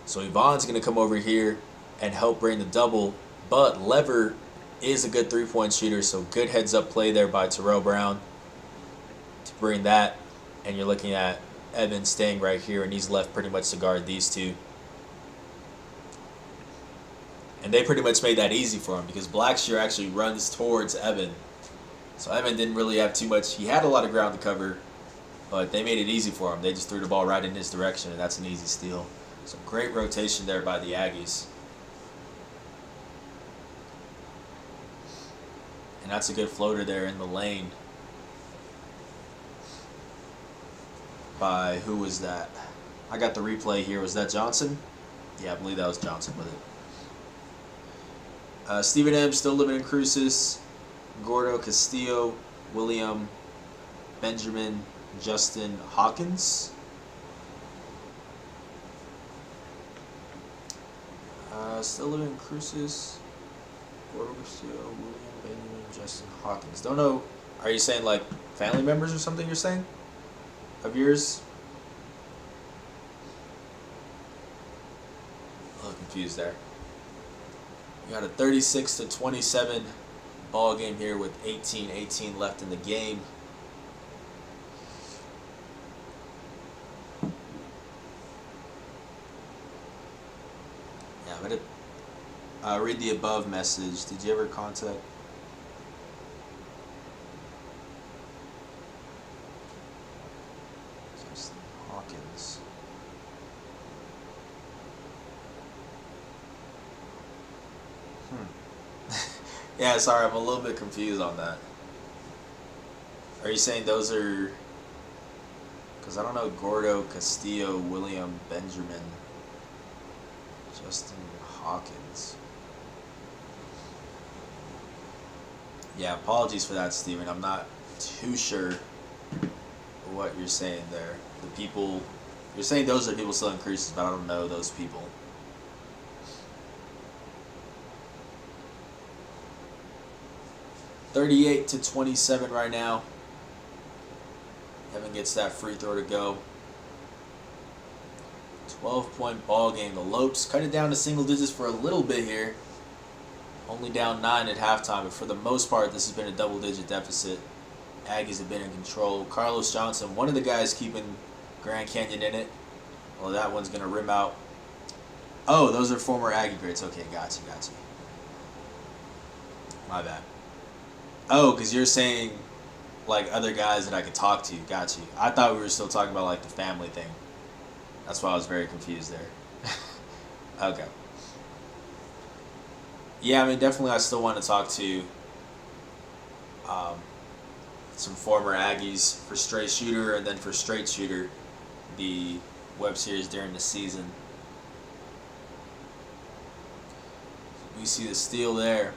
So Yvonne's going to come over here and help bring the double, but Lever is a good 3-point shooter, so good heads-up play there by Terrell Brown to bring that. And you're looking at Evan staying right here, and he's left pretty much to guard these two. And they pretty much made that easy for him, because Blackshear actually runs towards Evan. So Evan didn't really have too much. He had a lot of ground to cover, but they made it easy for him. They just threw the ball right in his direction, and that's an easy steal. Some great rotation there by the Aggies. And that's a good floater there in the lane. By who was that? I got the replay here. Was that Johnson? Yeah, I believe that was Johnson with it. Stephen M. still living in Cruces. Gordo, Castillo, William, Benjamin, Justin, Hawkins. Still living in Cruces. Gordo, Castillo, William, Benjamin, Justin, Hawkins. Don't know. Are you saying like family members or something? You're saying of yours? A little confused there. We got a 36-27 ball game here with 18 left in the game. Yeah, I'm gonna read the above message. Did you ever contact? Justin Hawkins. Yeah, sorry, I'm a little bit confused on that. Are you saying those are... Because I don't know Gordo, Castillo, William, Benjamin, Justin Hawkins. Yeah, apologies for that, Steven. I'm not too sure what you're saying there. The people... You're saying those are people still in Cruces, but I don't know those people. $38-27 right now. Evan gets that free throw to go. 12-point ball game. The Lopes cut it down to single digits for a little bit here. Only down 9 at halftime, but for the most part, this has been a double-digit deficit. Aggies have been in control. Carlos Johnson, one of the guys keeping Grand Canyon in it. Well, that one's going to rim out. Oh, those are former Aggie greats. Okay, gotcha. My bad. Oh, because you're saying, like, other guys that I could talk to. Got you. I thought we were still talking about, like, the family thing. That's why I was very confused there. Okay. Yeah, I mean, definitely I still want to talk to some former Aggies for Straight Shooter and then for Straight Shooter, the web series during the season. We see the steal there.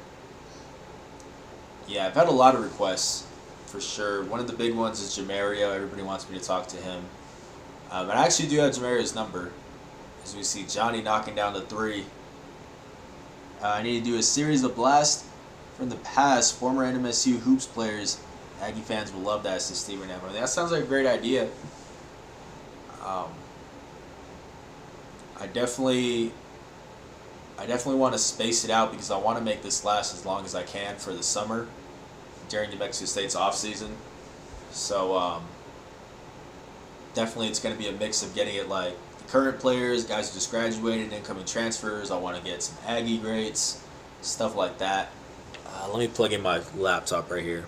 Yeah, I've had a lot of requests, for sure. One of the big ones is Jamario. Everybody wants me to talk to him. But I actually do have Jamario's number. As we see Johnny knocking down the three. I need to do a series of blasts from the past. Former NMSU Hoops players. Aggie fans will love that, says Steven M. That sounds like a great idea. I definitely want to space it out because I want to make this last as long as I can for the summer during New Mexico State's off season. So definitely it's going to be a mix of getting it like the current players, guys who just graduated, incoming transfers. I want to get some Aggie greats, stuff like that. Let me plug in my laptop right here.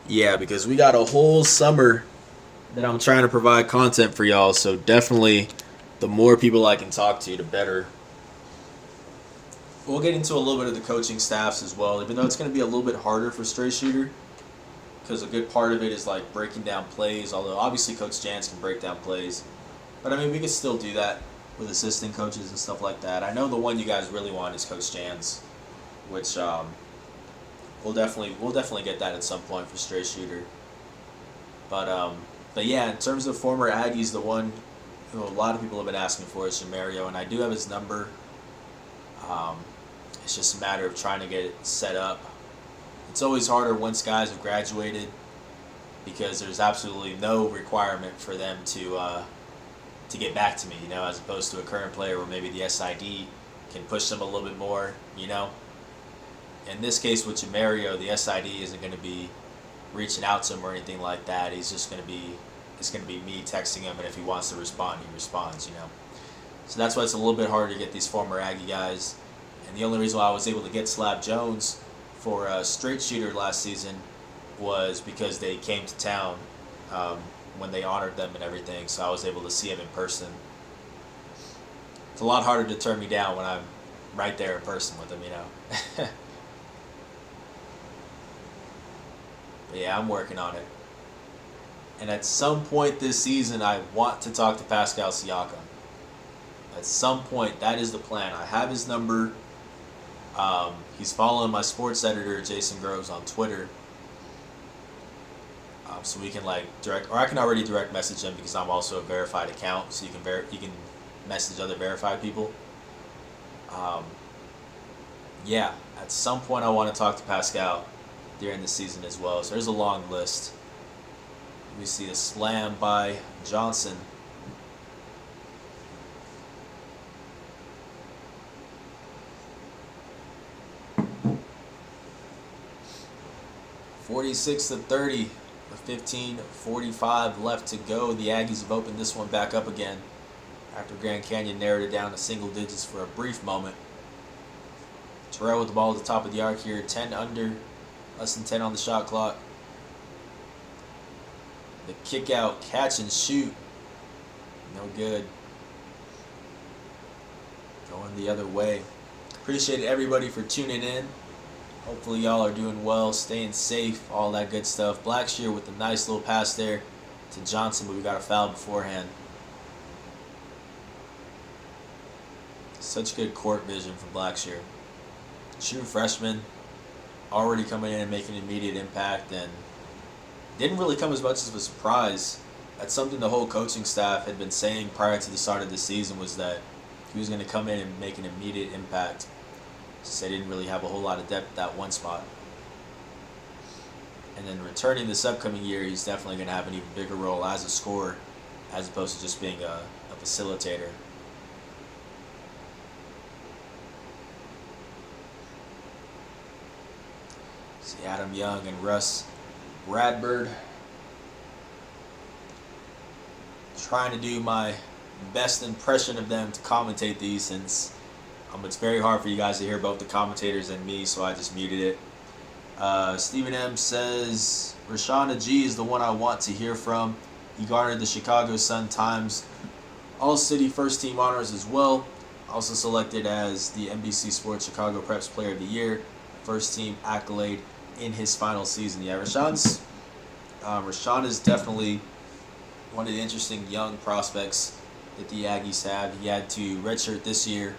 Yeah, because we got a whole summer that I'm trying to provide content for y'all. So definitely the more people I can talk to, the better. We'll get into a little bit of the coaching staffs as well, even though it's going to be a little bit harder for Straight Shooter because a good part of it is like breaking down plays, although obviously Coach Jans can break down plays. But I mean, we can still do that with assistant coaches and stuff like that. I know the one you guys really want is Coach Jans, which we'll definitely get that at some point for Straight Shooter. But yeah, in terms of former Aggies, the one who a lot of people have been asking for is Jamario, and I do have his number. It's just a matter of trying to get it set up. It's always harder once guys have graduated because there's absolutely no requirement for them to get back to me, you know, as opposed to a current player where maybe the SID can push them a little bit more, you know. In this case with Jamario, the SID isn't going to be reaching out to him or anything like that. It's going to be me texting him, and if he wants to respond, he responds, you know. So that's why it's a little bit harder to get these former Aggie guys. And the only reason why I was able to get Slab Jones for a Straight Shooter last season was because they came to town when they honored them and everything. So I was able to see him in person It's a lot harder to turn me down when I'm right there in person with him, you know. But yeah, I'm working on it. And at some point this season, I want to talk to Pascal Siakam. At some point, that is the plan. I have his number. He's following my sports editor, Jason Groves, on Twitter. So we can direct, or I can already direct message him because I'm also a verified account. So you can message other verified people. Yeah, at some point I want to talk to Pascal during the season as well. So there's a long list. We see a slam by Johnson. (46-30) with 15:45 left to go. The Aggies have opened this one back up again after Grand Canyon narrowed it down to single digits for a brief moment. Terrell with the ball at the top of the arc here, 10 under, less than 10 on the shot clock. The kick out, catch and shoot, no good. Going the other way. Appreciate everybody for tuning in. Hopefully y'all are doing well, staying safe, all that good stuff. Blackshear with a nice little pass there to Johnson, but we got a foul beforehand. Such good court vision from Blackshear. True freshman, already coming in and making an immediate impact, and didn't really come as much as a surprise. That's something the whole coaching staff had been saying prior to the start of the season, was that he was going to come in and make an immediate impact. Since they didn't really have a whole lot of depth at that one spot. And then returning this upcoming year, he's definitely going to have an even bigger role as a scorer, as opposed to just being a facilitator. See Adam Young and Russ Bradford. Trying to do my best impression of them to commentate these, since it's very hard for you guys to hear both the commentators and me, so I just muted it. Stephen M. says, Rashawn Agee is the one I want to hear from. He garnered the Chicago Sun-Times All-City First Team honors as well. Also selected as the NBC Sports Chicago Preps Player of the Year. First team accolade in his final season. Yeah, Rashawn is definitely one of the interesting young prospects that the Aggies have. He had to redshirt this year.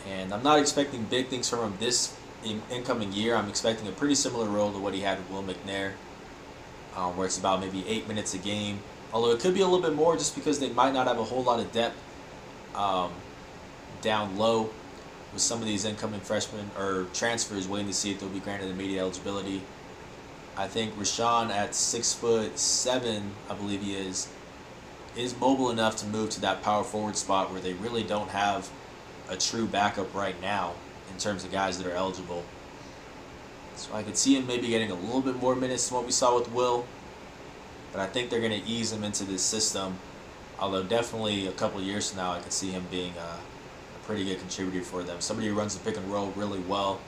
And I'm not expecting big things from him this incoming year. I'm expecting a pretty similar role to what he had with Will McNair, where it's about maybe 8 minutes a game. Although it could be a little bit more, just because they might not have a whole lot of depth down low with some of these incoming freshmen or transfers, waiting to see if they'll be granted immediate eligibility. I think Rashawn at 6'7", I believe he is mobile enough to move to that power forward spot where they really don't have a true backup right now in terms of guys that are eligible. So I could see him maybe getting a little bit more minutes than what we saw with Will, but I think they're going to ease him into this system. Although definitely a couple of years from now, I could see him being a pretty good contributor for them. Somebody who runs the pick and roll really well,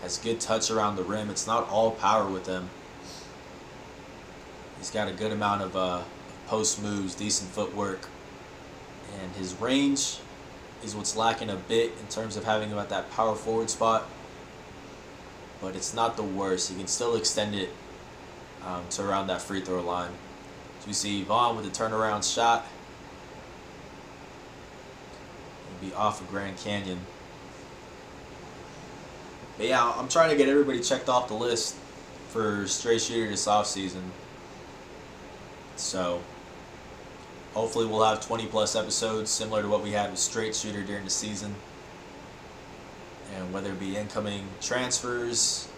has good touch around the rim. It's not all power with him. He's got a good amount of post moves, decent footwork, and his range is what's lacking a bit in terms of having him at that power forward spot. But it's not the worst. He can still extend it to around that free throw line. So you see Vaughn with the turnaround shot. It'll be off of Grand Canyon. But yeah, I'm trying to get everybody checked off the list for straight shooter this offseason. So hopefully we'll have 20 plus episodes similar to what we had with straight shooter during the season. And whether it be incoming transfers,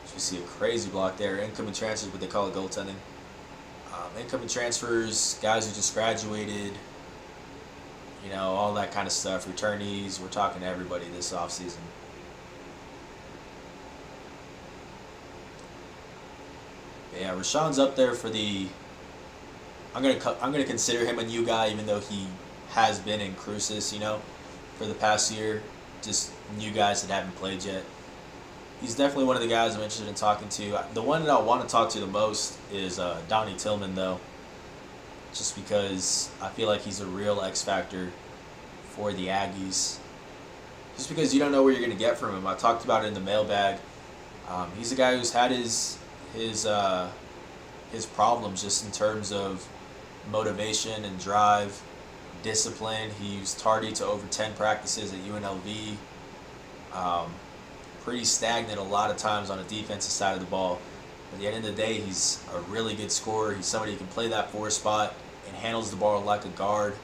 so you see a crazy block there, incoming transfers, but they call it goaltending. Incoming transfers, guys who just graduated, you know, all that kind of stuff, returnees, we're talking to everybody this offseason. Yeah, Rashawn's up there for the. I'm gonna consider him a new guy, even though he has been in Cruces, you know, for the past year. Just new guys that haven't played yet. He's definitely one of the guys I'm interested in talking to. The one that I want to talk to the most is Donnie Tillman, though, just because I feel like he's a real X factor for the Aggies. Just because you don't know where you're going to get from him. I talked about it in the mailbag. He's a guy who's had his problems just in terms of motivation and drive, discipline. He was tardy to over 10 practices at UNLV. Pretty stagnant a lot of times on the defensive side of the ball. But at the end of the day, he's a really good scorer. He's somebody who can play that 4 spot and handles the ball like a guard.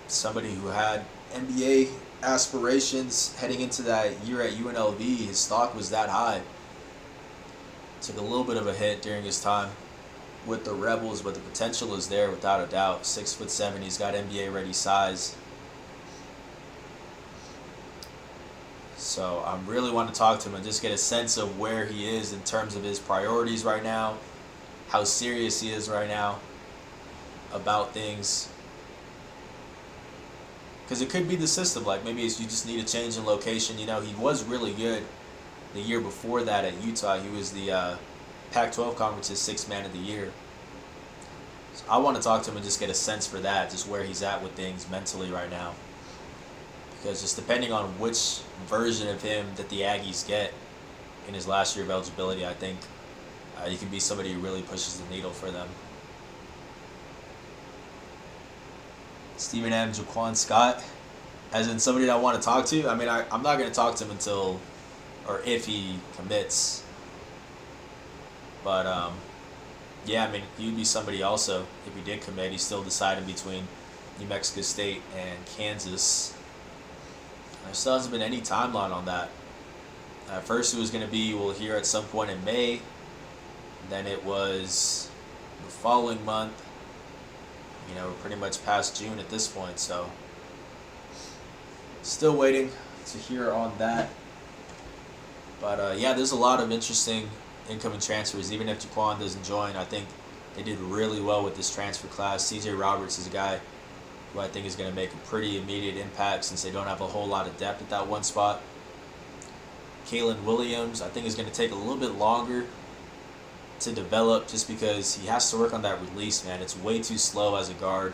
Somebody who had NBA aspirations heading into that year at UNLV. His stock was that high. Took a little bit of a hit during his time with the Rebels, but the potential is there without a doubt. 6'7", he's got NBA ready size. So I really want to talk to him and just get a sense of where he is in terms of his priorities right now, how serious he is right now about things. Because it could be the system, like maybe you just need a change in location. You know, he was really good the year before that at Utah. He was the Pac-12 Conference's 6th man of the year. So I want to talk to him and just get a sense for that, just where he's at with things mentally right now. Because just depending on which version of him that the Aggies get in his last year of eligibility, I think he can be somebody who really pushes the needle for them. Stephen M. Jaquan Scott, as in somebody that I want to talk to. I mean, I'm not going to talk to him until, or if he commits. But, yeah, I mean, he'd be somebody also, if he did commit. He's still deciding between New Mexico State and Kansas. There still hasn't been any timeline on that. At first it was going to be, we'll hear at some point in May. Then it was the following month. You know, we're pretty much past June at this point, so still waiting to hear on that. But, yeah, there's a lot of interesting incoming transfers. Even if Jaquan doesn't join, I think they did really well with this transfer class. CJ Roberts is a guy who I think is going to make a pretty immediate impact since they don't have a whole lot of depth at that one spot. Kalen Williams, I think, is going to take a little bit longer to develop just because he has to work on that release, man. It's way too slow as a guard.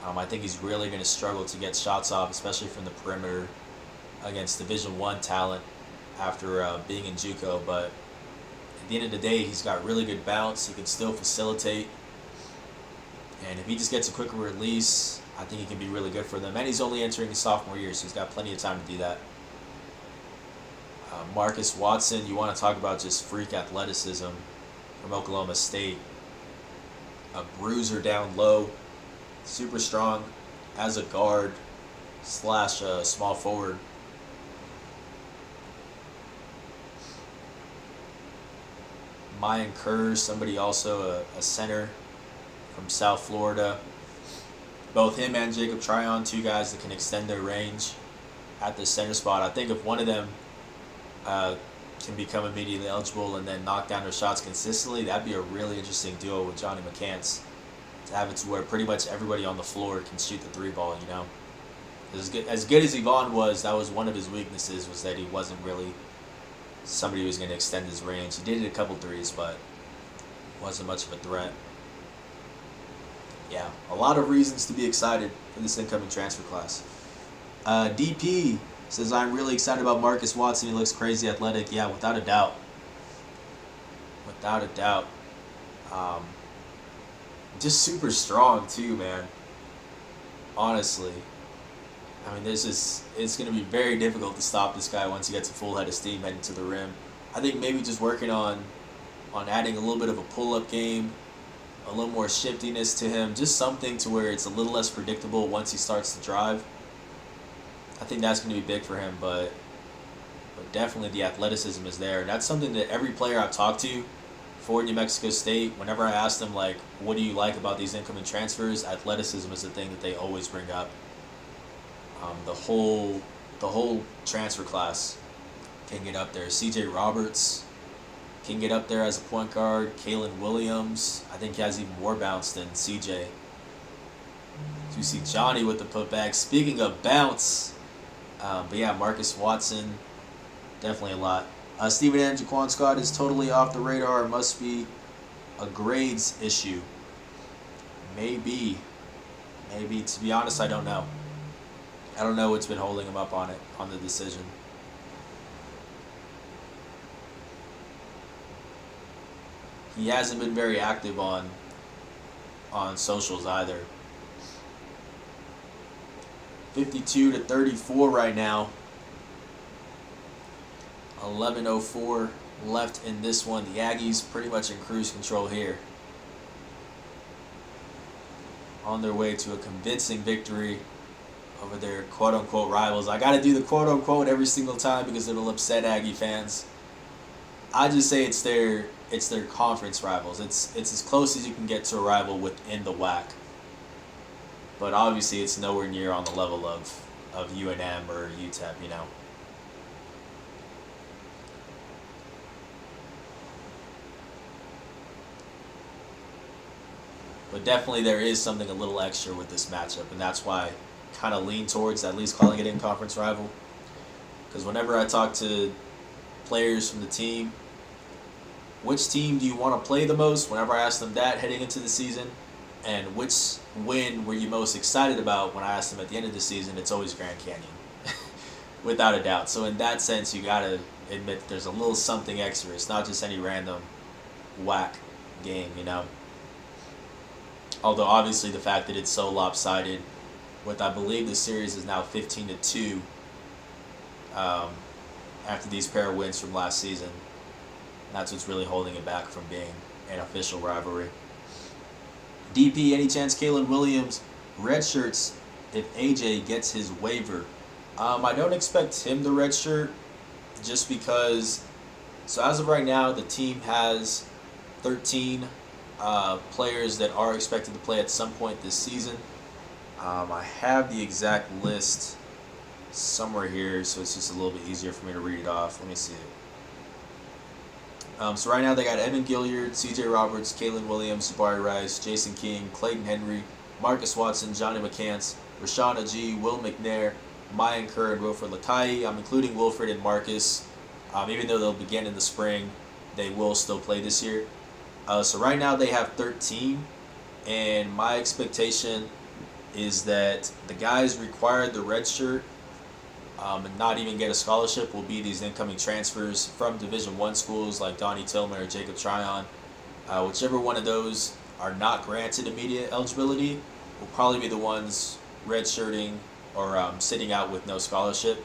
I think he's really going to struggle to get shots off, especially from the perimeter against Division I talent after being in JUCO. But at the end of the day, he's got really good bounce. He can still facilitate. And if he just gets a quicker release, I think he can be really good for them. And he's only entering his sophomore year, so he's got plenty of time to do that. Marcus Watson, you want to talk about just freak athleticism from Oklahoma State. A bruiser down low, super strong as a guard / small forward. Mayan Kerr, somebody also a center from South Florida. Both him and Jacob Tryon, 2 guys that can extend their range at the center spot. I think if one of them can become immediately eligible and then knock down their shots consistently, that'd be a really interesting duo with Johnny McCants. To have it to where pretty much everybody on the floor can shoot the 3 ball, you know. As good as Yvonne was, that was one of his weaknesses, was that he wasn't really somebody who was going to extend his range. He did hit a couple threes, but wasn't much of a threat. Yeah, a lot of reasons to be excited for this incoming transfer class. DP says, I'm really excited about Marcus Watson. He looks crazy athletic. Yeah, without a doubt. Without a doubt. Just super strong, too, man. Honestly. I mean, it's going to be very difficult to stop this guy once he gets a full head of steam heading to the rim. I think maybe just working on adding a little bit of a pull-up game, a little more shiftiness to him, just something to where it's a little less predictable once he starts to drive. I think that's going to be big for him, but definitely the athleticism is there. And that's something that every player I've talked to for New Mexico State, whenever I ask them, like, what do you like about these incoming transfers, athleticism is the thing that they always bring up. The whole transfer class can get up there. CJ Roberts can get up there as a point guard. Kalen Williams, I think he has even more bounce than CJ. You see Johnny with the putback. Speaking of bounce, but yeah, Marcus Watson, definitely a lot. Stephen M. Jaquan Scott is totally off the radar. Must be a grades issue. Maybe. Maybe, to be honest, I don't know. I don't know what's been holding him up on it, on the decision. He hasn't been very active on socials either. 52-34 right now. 11:04 left in this one. The Aggies pretty much in cruise control here. On their way to a convincing victory over their quote-unquote rivals. I got to do the quote-unquote every single time because it'll upset Aggie fans. I just say it's their conference rivals. It's as close as you can get to a rival within the WAC. But obviously it's nowhere near on the level of UNM or UTEP, you know. But definitely there is something a little extra with this matchup, and that's why I kind of lean towards at least calling it in-conference rival. Because whenever I talk to players from the team, which team do you want to play the most? Whenever I ask them that heading into the season, and which win were you most excited about when I asked them at the end of the season, it's always Grand Canyon, without a doubt. So in that sense, you gotta admit that there's a little something extra. It's not just any random whack game, you know. Although obviously the fact that it's so lopsided, with I believe the series is now 15-2 after these pair of wins from last season. That's what's really holding it back from being an official rivalry. DP, any chance Kalen Williams redshirts if AJ gets his waiver? I don't expect him to redshirt just because, so as of right now, the team has 13 players that are expected to play at some point this season. I have the exact list somewhere here, so it's just a little bit easier for me to read it off. Let me see it. So right now they got Evan Gilliard, CJ Roberts, Kalen Williams, Sabari Rice, Jason King, Clayton Henry, Marcus Watson, Johnny McCants, Rashawn Agee, Will McNair, Mayan Kerr, and Wilfred Lakai. I'm including Wilfred and Marcus. Even though they'll begin in the spring, they will still play this year. So right now they have 13, and my expectation is that the guys required the red shirt and not even get a scholarship will be these incoming transfers from Division I schools like Donnie Tillman or Jacob Tryon. Whichever one of those are not granted immediate eligibility will probably be the ones redshirting or sitting out with no scholarship.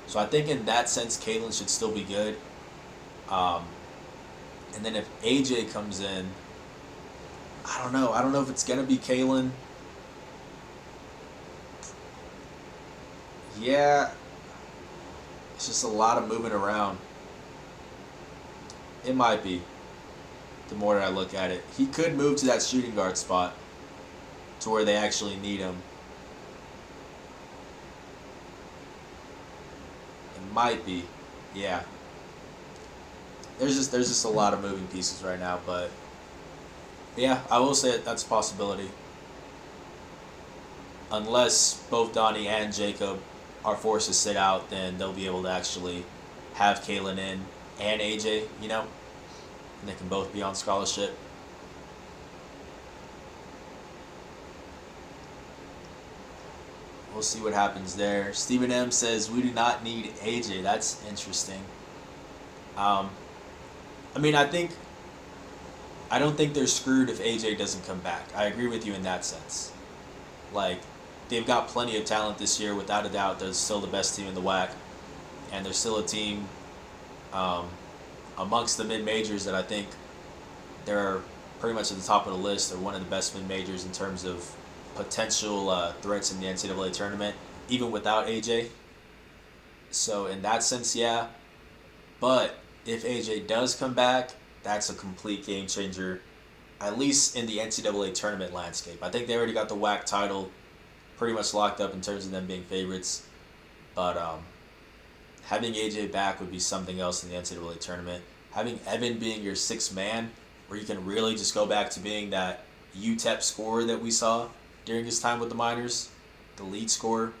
So I think in that sense, Kalen should still be good. And then if AJ comes in, I don't know. I don't know if it's going to be Kalen. Yeah, it's just a lot of moving around. It might be, the more that I look at it. He could move to that shooting guard spot to where they actually need him. It might be, yeah. There's just a lot of moving pieces right now, but yeah, I will say that's a possibility. Unless both Donnie and Jacob are forced to sit out, then they'll be able to actually have Kalen in and AJ, you know, and they can both be on scholarship. We'll see what happens there. Stephen M says we do not need AJ. That's interesting. I mean, I don't think they're screwed if AJ doesn't come back. I agree with you in that sense. Like, they've got plenty of talent this year, without a doubt. They're still the best team in the WAC, and they're still a team amongst the mid-majors that I think they're pretty much at the top of the list. They're one of the best mid-majors in terms of potential threats in the NCAA tournament, even without AJ. So in that sense, yeah. But if AJ does come back, that's a complete game changer, at least in the NCAA tournament landscape. I think they already got the WAC title pretty much locked up in terms of them being favorites. But having AJ back would be something else in the NCAA tournament. Having Evan being your sixth man, where you can really just go back to being that UTEP scorer that we saw during his time with the Miners, the lead scorer.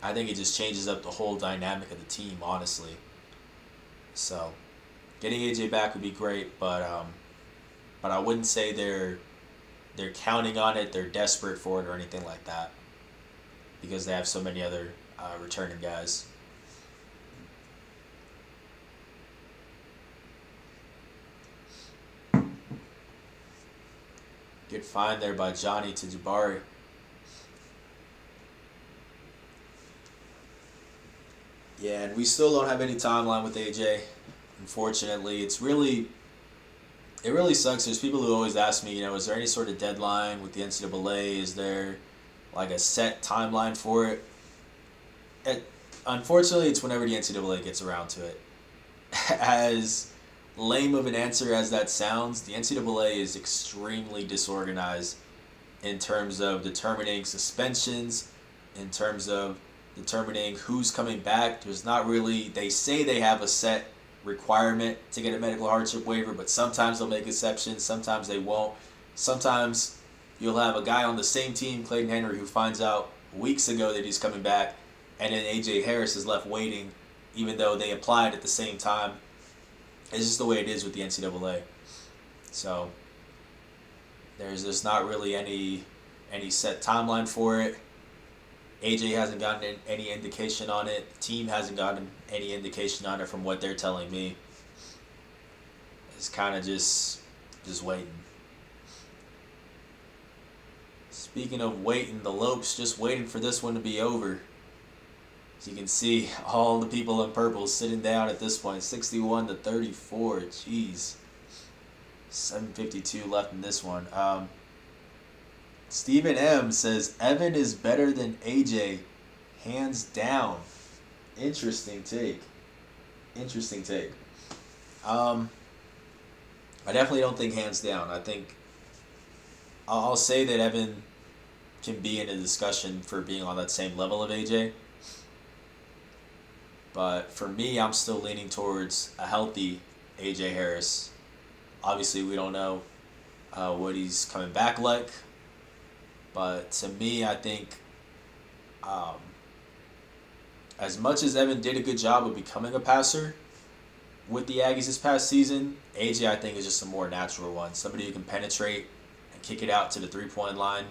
I think it just changes up the whole dynamic of the team, honestly. So, getting AJ back would be great, but I wouldn't say they're they're counting on it, they're desperate for it, or anything like that, because they have so many other returning guys. Good find there by Johnny to Jabari. Yeah, and we still don't have any timeline with AJ. Unfortunately, it really sucks. There's people who always ask me, is there any sort of deadline with the NCAA? Is there like a set timeline for it? Unfortunately, it's whenever the NCAA gets around to it. As lame of an answer as that sounds, the NCAA is extremely disorganized in terms of determining suspensions, in terms of determining who's coming back. There's not really, they say they have a set requirement to get a medical hardship waiver, but sometimes they'll make exceptions, sometimes they won't. Sometimes you'll have a guy on the same team, Clayton Henry, who finds out weeks ago that he's coming back, and then AJ Harris is left waiting, even though they applied at the same time. It's just the way it is with the NCAA. So there's just not really any set timeline for it. AJ hasn't gotten any indication on it. The team hasn't gotten any indication on it from what they're telling me. It's kind of just waiting. Speaking of waiting, the Lopes just waiting for this one to be over. As you can see, all the people in purple sitting down at this point, 61-34. Jeez, 7:52 left in this one. Stephen M says Evan is better than AJ, hands down. Interesting take. I definitely don't think hands down. I think I'll say that Evan can be in a discussion for being on that same level of AJ. But for me, I'm still leaning towards a healthy AJ Harris. Obviously, we don't know what he's coming back like. But to me, I think as much as Evan did a good job of becoming a passer with the Aggies this past season, AJ, I think, is just a more natural one. Somebody who can penetrate and kick it out to the three-point line,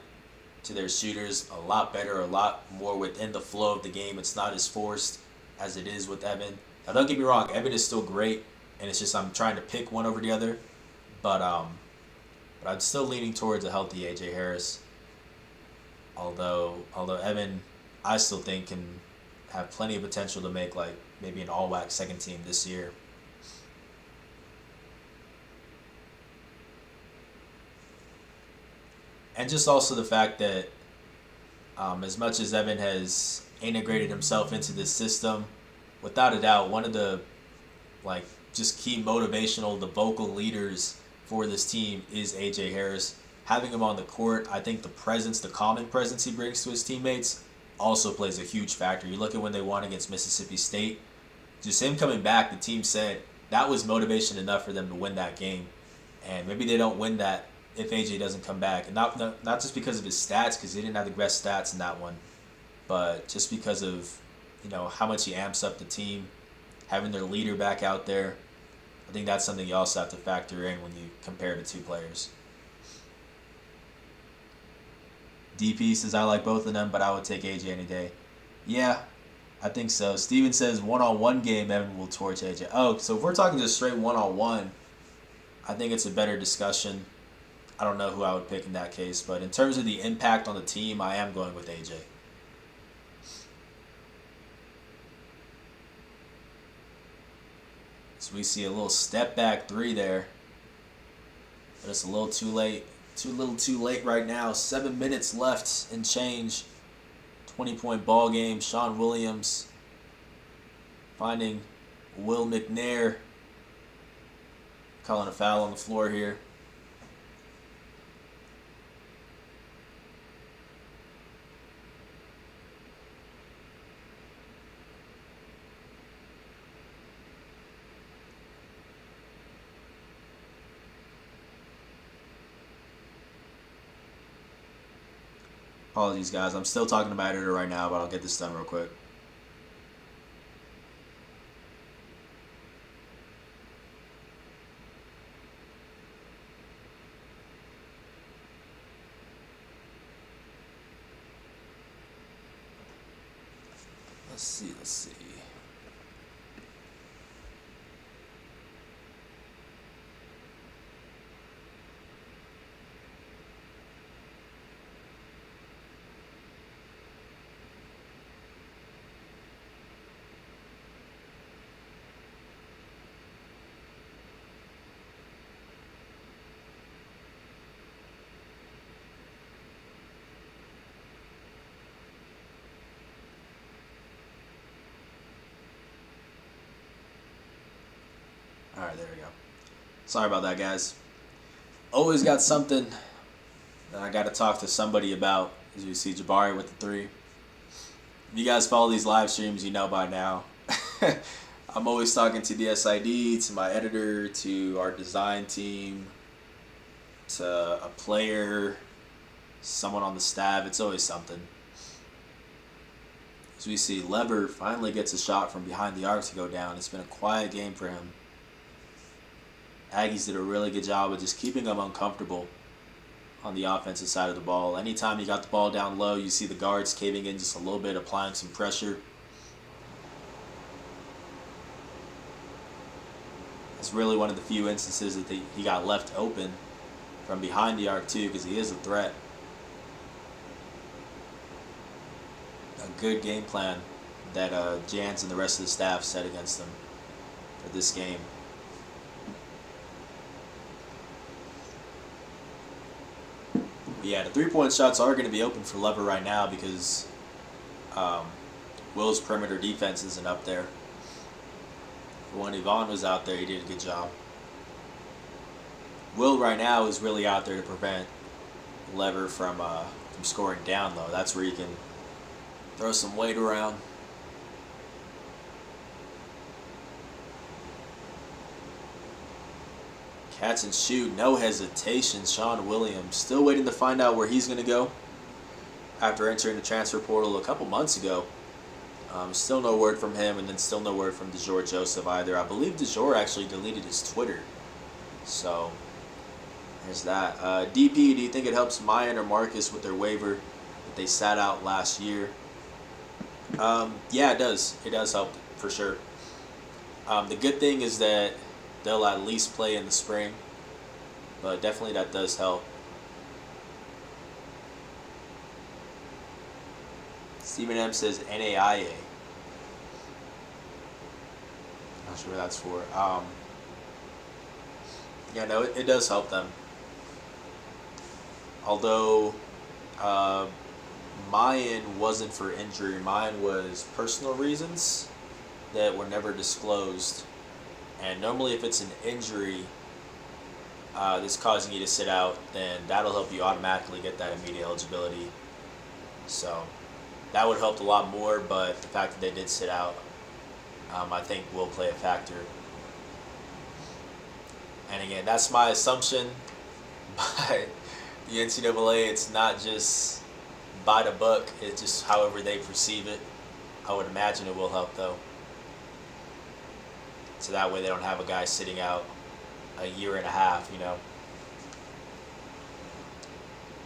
to their shooters, a lot better, a lot more within the flow of the game. It's not as forced as it is with Evan. Now, don't get me wrong, Evan is still great, and it's just I'm trying to pick one over the other. But I'm still leaning towards a healthy AJ Harris. Although Evan, I still think can have plenty of potential to make like maybe an all-WAC second team this year. And just also the fact that as much as Evan has integrated himself into this system, without a doubt, one of the just key motivational, the vocal leaders for this team is AJ Harris. Having him on the court, I think the presence, the calming presence he brings to his teammates also plays a huge factor. You look at when they won against Mississippi State, just him coming back, the team said that was motivation enough for them to win that game. And maybe they don't win that if AJ doesn't come back. And not just because of his stats, because he didn't have the best stats in that one, but just because of how much he amps up the team, having their leader back out there. I think that's something you also have to factor in when you compare the two players. DP says, I like both of them, but I would take AJ any day. Yeah, I think so. Steven says, one-on-one game, Evan will torch AJ. Oh, so if we're talking just straight one-on-one, I think it's a better discussion. I don't know who I would pick in that case, but in terms of the impact on the team, I am going with AJ. So we see a little step back three there, but it's a little too late. Too little too late right now. 7 minutes left and change. 20-point ball game. Sean Williams finding Will McNair. Calling a foul on the floor here. Apologies, guys. I'm still talking to my editor right now, but I'll get this done real quick. Let's see. Let's see. All right, there we go. Sorry about that, guys. Always got something that I got to talk to somebody about. As you see, Jabari with the 3. If you guys follow these live streams, you know by now. I'm always talking to the SID, to my editor, to our design team, to a player, someone on the staff. It's always something. As we see, Lever finally gets a shot from behind the arc to go down. It's been a quiet game for him. Aggies did a really good job of just keeping him uncomfortable on the offensive side of the ball. Anytime you got the ball down low, you see the guards caving in just a little bit, applying some pressure. It's really one of the few instances that he got left open from behind the arc too, because he is a threat. A good game plan that Jans and the rest of the staff set against him for this game. Yeah, the 3-point shots are going to be open for Lever right now because Will's perimeter defense isn't up there. When Yvonne was out there, he did a good job. Will right now is really out there to prevent Lever from scoring down low. That's where he can throw some weight around. Catch and shoot, no hesitation. Sean Williams still waiting to find out where he's going to go after entering the transfer portal a couple months ago. Still no word from him, and then still no word from DeJour Joseph either. I believe DeJour actually deleted his Twitter. So there's that. DP, do you think it helps Mayan or Marcus with their waiver that they sat out last year? Yeah, it does. It does help for sure. The good thing is that they'll at least play in the spring, but definitely that does help. Stephen M says NAIA. Not sure what that's for. Yeah, no, it does help them. Although Mayan wasn't for injury. Mine was personal reasons that were never disclosed. And normally if it's an injury that's causing you to sit out, then that'll help you automatically get that immediate eligibility. So that would help a lot more, but the fact that they did sit out, I think will play a factor. And again, that's my assumption. But the NCAA, it's not just by the book, it's just however they perceive it. I would imagine it will help though. So that way they don't have a guy sitting out a year and a half, you know.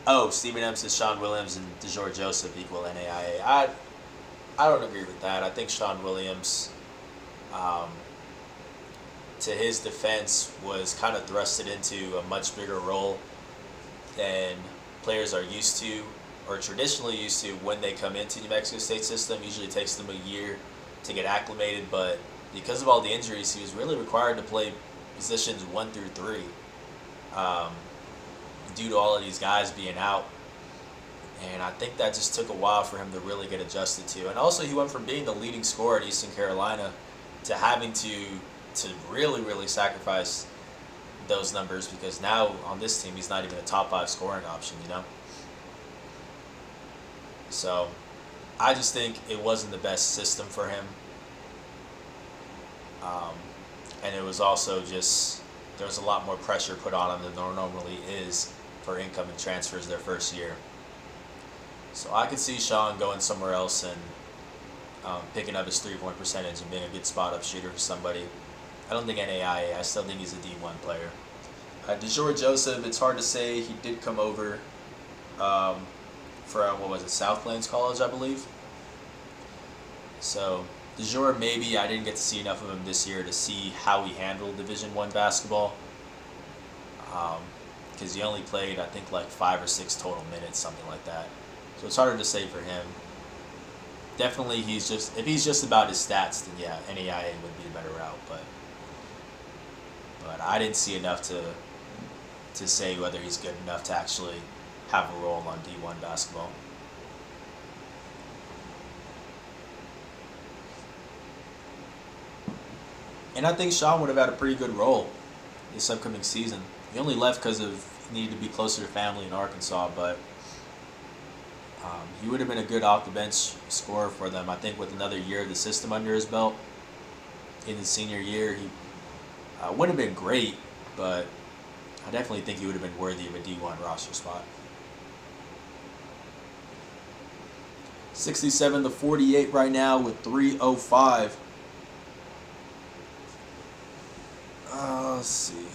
Oh, Stephen M says Sean Williams and DeJour Joseph equal NAIA. I don't agree with that. I think Sean Williams, to his defense, was kind of thrusted into a much bigger role than players are used to or traditionally used to when they come into New Mexico State system. Usually it takes them a year to get acclimated, but because of all the injuries, he was really required to play positions 1 through 3 due to all of these guys being out. And I think that just took a while for him to really get adjusted to. And also he went from being the leading scorer at Eastern Carolina to having to really, really sacrifice those numbers, because now on this team he's not even a top 5 scoring option, you know? So I just think it wasn't the best system for him. And it was also just, there was a lot more pressure put on him than there normally is for incoming transfers their first year. So I could see Sean going somewhere else and picking up his 3-point percentage and being a good spot-up shooter for somebody. I don't think NAIA. I still think he's a D1 player. DeJour Joseph, it's hard to say. He did come over for, South Plains College, I believe. So de jure, maybe I didn't get to see enough of him this year to see how he handled Division I basketball. Because he only played, I think, like 5 or 6 total minutes, something like that. So it's harder to say for him. Definitely, if he's just about his stats, then yeah, NAIA would be the better route. But I didn't see enough to say whether he's good enough to actually have a role on D1 basketball. And I think Sean would have had a pretty good role this upcoming season. He only left because he needed to be closer to family in Arkansas, but he would have been a good off the bench scorer for them. I think with another year of the system under his belt in his senior year, he would have been great, but I definitely think he would have been worthy of a D1 roster spot. 67-48 right now with 3:05. Let's see.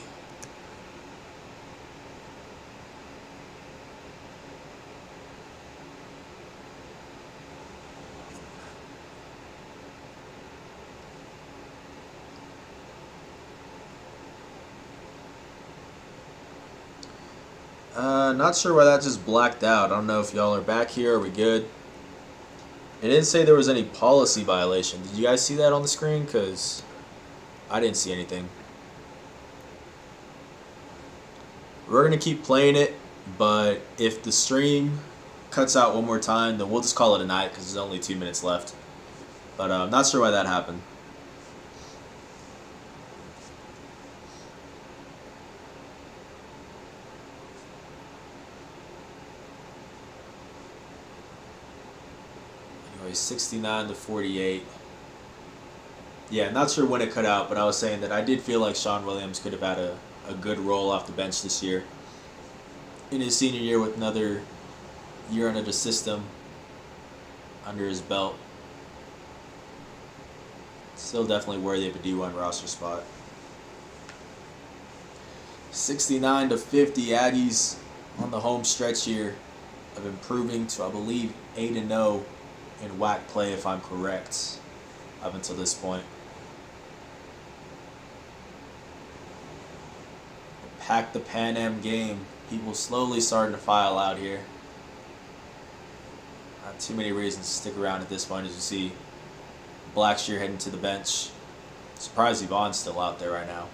Not sure why that just blacked out. I don't know if y'all are back here. Are we good? It didn't say there was any policy violation. Did you guys see that on the screen? Because I didn't see anything. We're going to keep playing it, but if the stream cuts out one more time, then we'll just call it a night because there's only 2 minutes left. But I'm not sure why that happened. Anyway, 69-48. Yeah, not sure when it cut out, but I was saying that I did feel like Sean Williams could have had a good role off the bench this year. In his senior year with another year under the system under his belt. Still definitely worthy of a D1 roster spot. 69-50, Aggies on the home stretch here of improving to, I believe, 8-0 in WAC play, if I'm correct, up until this point. Pack the Pan Am game. People slowly starting to file out here. Not too many reasons to stick around at this point as you see Blackshear heading to the bench. Surprised Yvonne's still out there right now.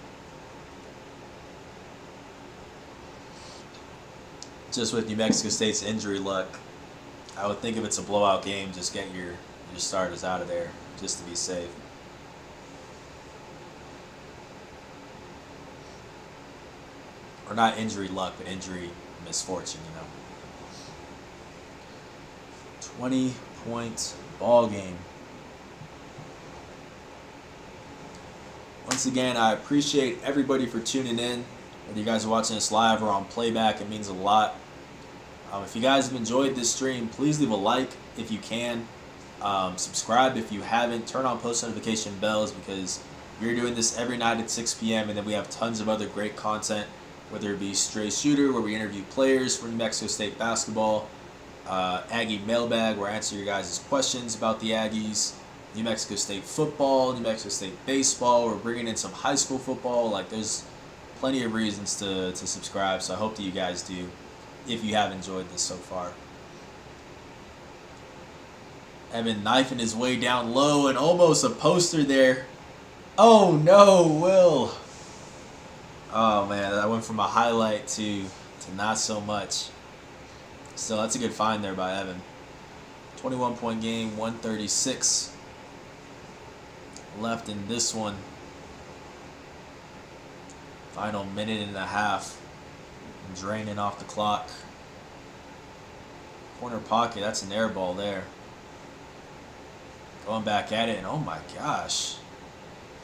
Just with New Mexico State's injury luck, I would think if it's a blowout game, just get your starters out of there just to be safe. Or not injury luck, but injury misfortune, 20-point ball game. Once again, I appreciate everybody for tuning in. Whether you guys are watching this live or on playback, it means a lot. If you guys have enjoyed this stream, please leave a like if you can. Subscribe if you haven't. Turn on post notification bells because we're doing this every night at 6 p.m. and then we have tons of other great content. Whether it be Stray Shooter, where we interview players for New Mexico State basketball, Aggie Mailbag, where I answer your guys' questions about the Aggies, New Mexico State football, New Mexico State baseball, we're bringing in some high school football. Like, there's plenty of reasons to subscribe, so I hope that you guys do, if you have enjoyed this so far. Evan knifing his way down low and almost a poster there. Oh no, Will. Oh man, that went from a highlight to not so much. Still, that's a good find there by Evan. 21-point game, 136 left in this one. Final minute and a half. Draining off the clock. Corner pocket, that's an air ball there. Going back at it, and oh my gosh.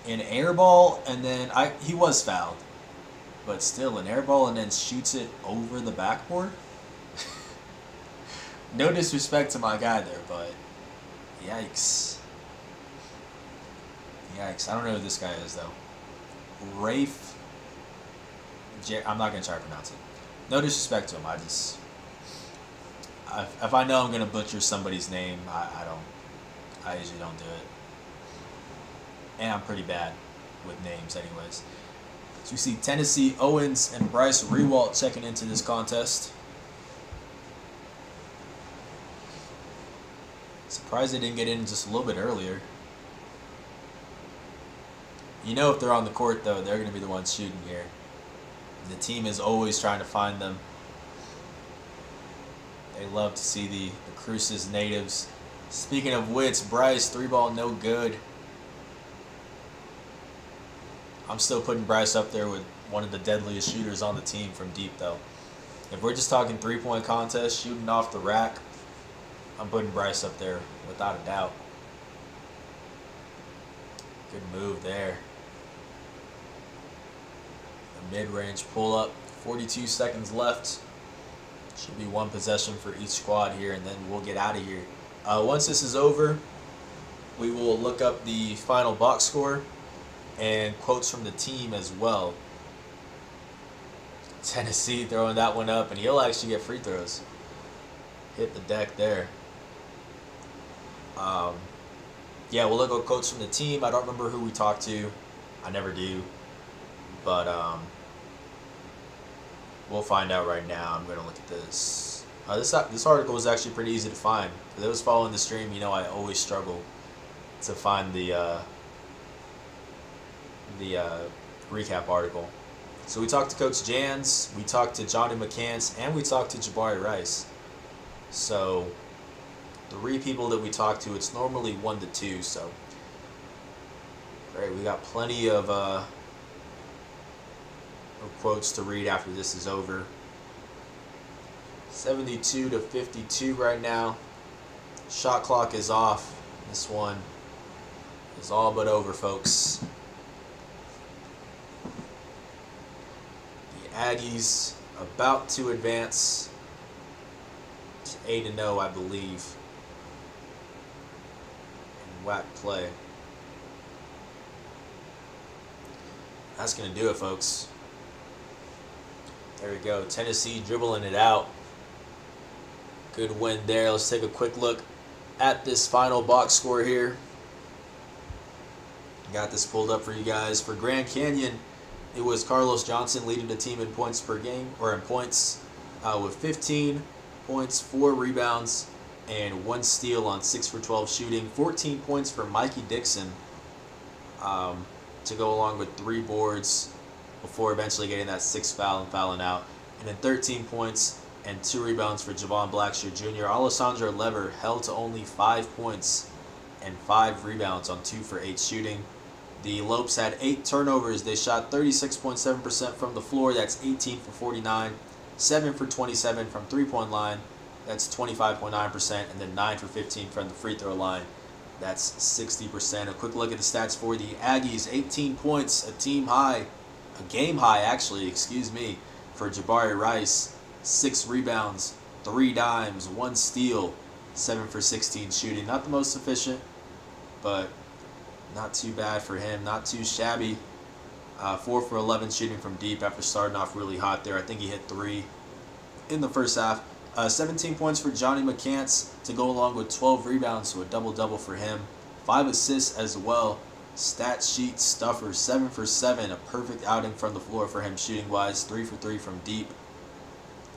An air ball, and then he was fouled. But still, an air ball and then shoots it over the backboard? No disrespect to my guy there, but yikes. Yikes. I don't know who this guy is, though. Rafe. I'm not going to try to pronounce it. No disrespect to him. If I know I'm going to butcher somebody's name, I I usually don't do it. And I'm pretty bad with names anyways. So we see Tennessee Owens and Bryce Rewalt checking into this contest. Surprised they didn't get in just a little bit earlier. You know, if they're on the court, though, they're going to be the ones shooting here. The team is always trying to find them. They love to see the Cruces natives. Speaking of which, Bryce, 3-ball, no good. I'm still putting Bryce up there with one of the deadliest shooters on the team from deep, though. If we're just talking three-point contest, shooting off the rack, I'm putting Bryce up there without a doubt. Good move there. The mid-range pull-up. 42 seconds left. Should be one possession for each squad here, and then we'll get out of here. Once this is over, we will look up the final box score and quotes from the team as well. Tennessee throwing that one up, and he'll actually get free throws. Hit the deck there. Yeah, we'll look at quotes from the team. I don't remember who we talked to. I never do. But we'll find out right now. I'm going to look at this. This article is actually pretty easy to find. For those following the stream, you know I always struggle to find the recap article. So we talked to Coach Jans, we talked to Johnny McCants, and we talked to Jabari Rice. So 3 people that we talked to, it's normally 1 to 2. So great, we got plenty of quotes to read after this is over. 72 to 52 right now. Shot clock is off. This one is all but over, folks. The Aggies about to advance to 8-0, I believe, in WAC play. That's going to do it, folks. There we go. Tennessee dribbling it out. Good win there. Let's take a quick look at this final box score here. Got this pulled up for you guys. For Grand Canyon, it was Carlos Johnson leading the team in points per game, or in points, with 15 points, 4 rebounds, and 1 steal on 6 for 12 shooting. 14 points for Mikey Dixon to go along with 3 boards before eventually getting that 6th foul and fouling out. And then 13 points and 2 rebounds for Javon Blackshear Jr. Alessandro Lever held to only 5 points and 5 rebounds on 2 for 8 shooting. The Lopes had 8 turnovers. They shot 36.7% from the floor. That's 18 for 49. 7 for 27 from 3-point line. That's 25.9%. And then 9 for 15 from the free throw line. That's 60%. A quick look at the stats for the Aggies. 18 points, a team high. A game high, actually, for Jabari Rice. 6 rebounds, 3 dimes, 1 steal, 7 for 16 shooting. Not the most efficient, but not too bad for him. Not too shabby. 4 for 11 shooting from deep after starting off really hot there. I think he hit 3 in the first half. 17 points for Johnny McCants to go along with 12 rebounds, so a double-double for him. 5 assists as well. Stat sheet stuffer, 7 for 7. A perfect outing from the floor for him shooting-wise. 3 for 3 from deep.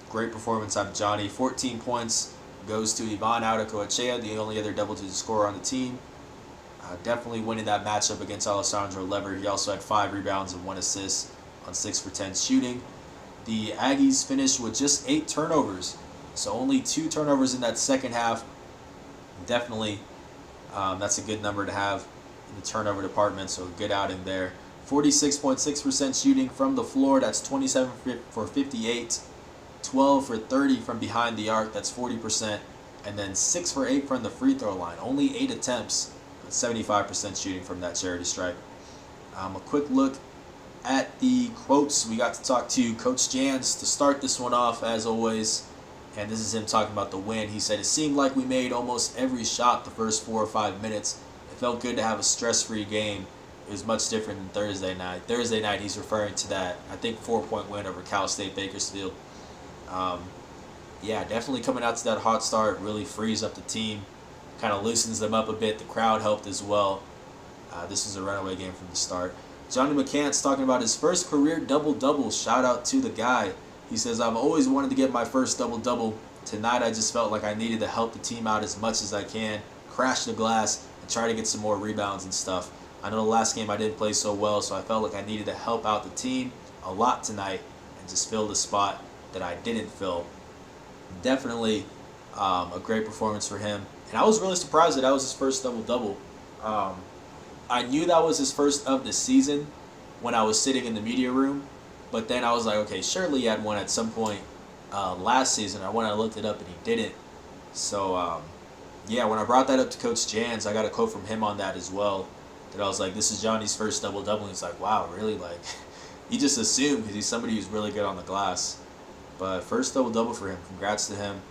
Great performance out of Johnny. 14 points goes to Ivan Audacoechea, the only other double-digit scorer on the team. Definitely winning that matchup against Alessandro Lever. He also had 5 rebounds and 1 assist on 6 for 10 shooting. The Aggies finished with just 8 turnovers. So only 2 turnovers in that second half. Definitely, that's a good number to have in the turnover department, so a good outing there. 46.6% shooting from the floor. That's 27 for 58. 12 for 30 from behind the arc. That's 40%. And then 6 for 8 from the free throw line. Only 8 attempts, but 75% shooting from that charity stripe. A quick look at the quotes. We got to talk to Coach Jans to start this one off, as always. And this is him talking about the win. He said, "It seemed like we made almost every shot the first 4 or 5 minutes. It felt good to have a stress-free game. It was much different than Thursday night." Thursday night, he's referring to that, I think, 4-point win over Cal State Bakersfield. Yeah, definitely coming out to that hot start really frees up the team. kind of loosens them up a bit. The crowd helped as well. This was a runaway game from the start. Johnny McCants talking about his first career double-double. Shout out to the guy. He says, I've always wanted to get my first double-double. Tonight I just felt like I needed to help the team out as much as I can, crash the glass, and try to get some more rebounds and stuff. I know the last game I didn't play so well, so I felt like I needed to help out the team a lot tonight and just fill the spot that I didn't fill. Definitely a great performance for him. And I was really surprised that was his first double-double. I knew that was his first of the season when I was sitting in the media room, but then I was like, okay, surely he had one at some point last season. I went and I looked it up and he didn't. So, yeah, when I brought that up to Coach Jans, I got a quote from him on that as well. That I was like, this is Johnny's first double-double. And he's like, wow, really? Like, he just assumed because he's somebody who's really good on the glass. But first double-double for him. Congrats to him.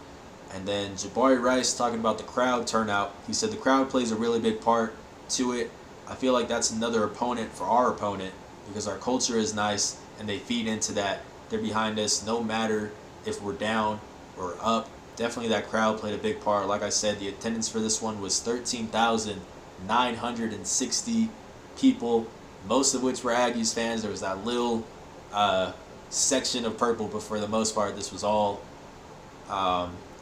And then Jabari Rice talking about the crowd turnout. He said the crowd plays a really big part to it. I feel like that's another opponent for our opponent because our culture is nice and they feed into that. They're behind us no matter if we're down or up. Definitely that crowd played a big part. Like I said, the attendance for this one was 13,960 people, most of which were Aggies fans. There was that little section of purple, but for the most part, this was all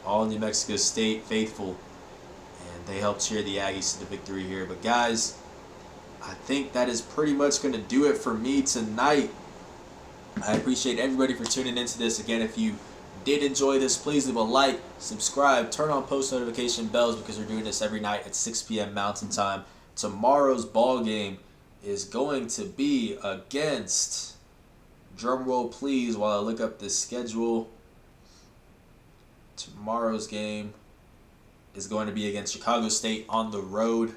New Mexico State faithful, and they helped cheer the Aggies to the victory here. But guys, I think that is pretty much going to do it for me tonight. I appreciate everybody for tuning into this. Again, if you did enjoy this, please leave a like, subscribe, turn on post notification bells because we're doing this every night at 6 p.m. Mountain Time. Tomorrow's ball game is going to be against, drum roll please while I look up the schedule. Tomorrow's game is going to be against Chicago State on the road,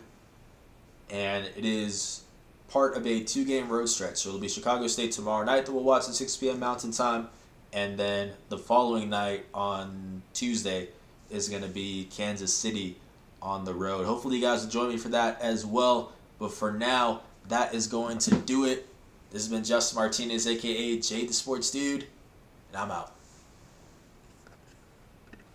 and it is part of a 2-game road stretch. So it'll be Chicago State tomorrow night that we'll watch at 6 p.m. Mountain Time, and then the following night on Tuesday is going to be Kansas City on the road. Hopefully you guys will join me for that as well. But for now, that is going to do it. This has been Justin Martinez, a.k.a. Jay the Sports Dude, and I'm out.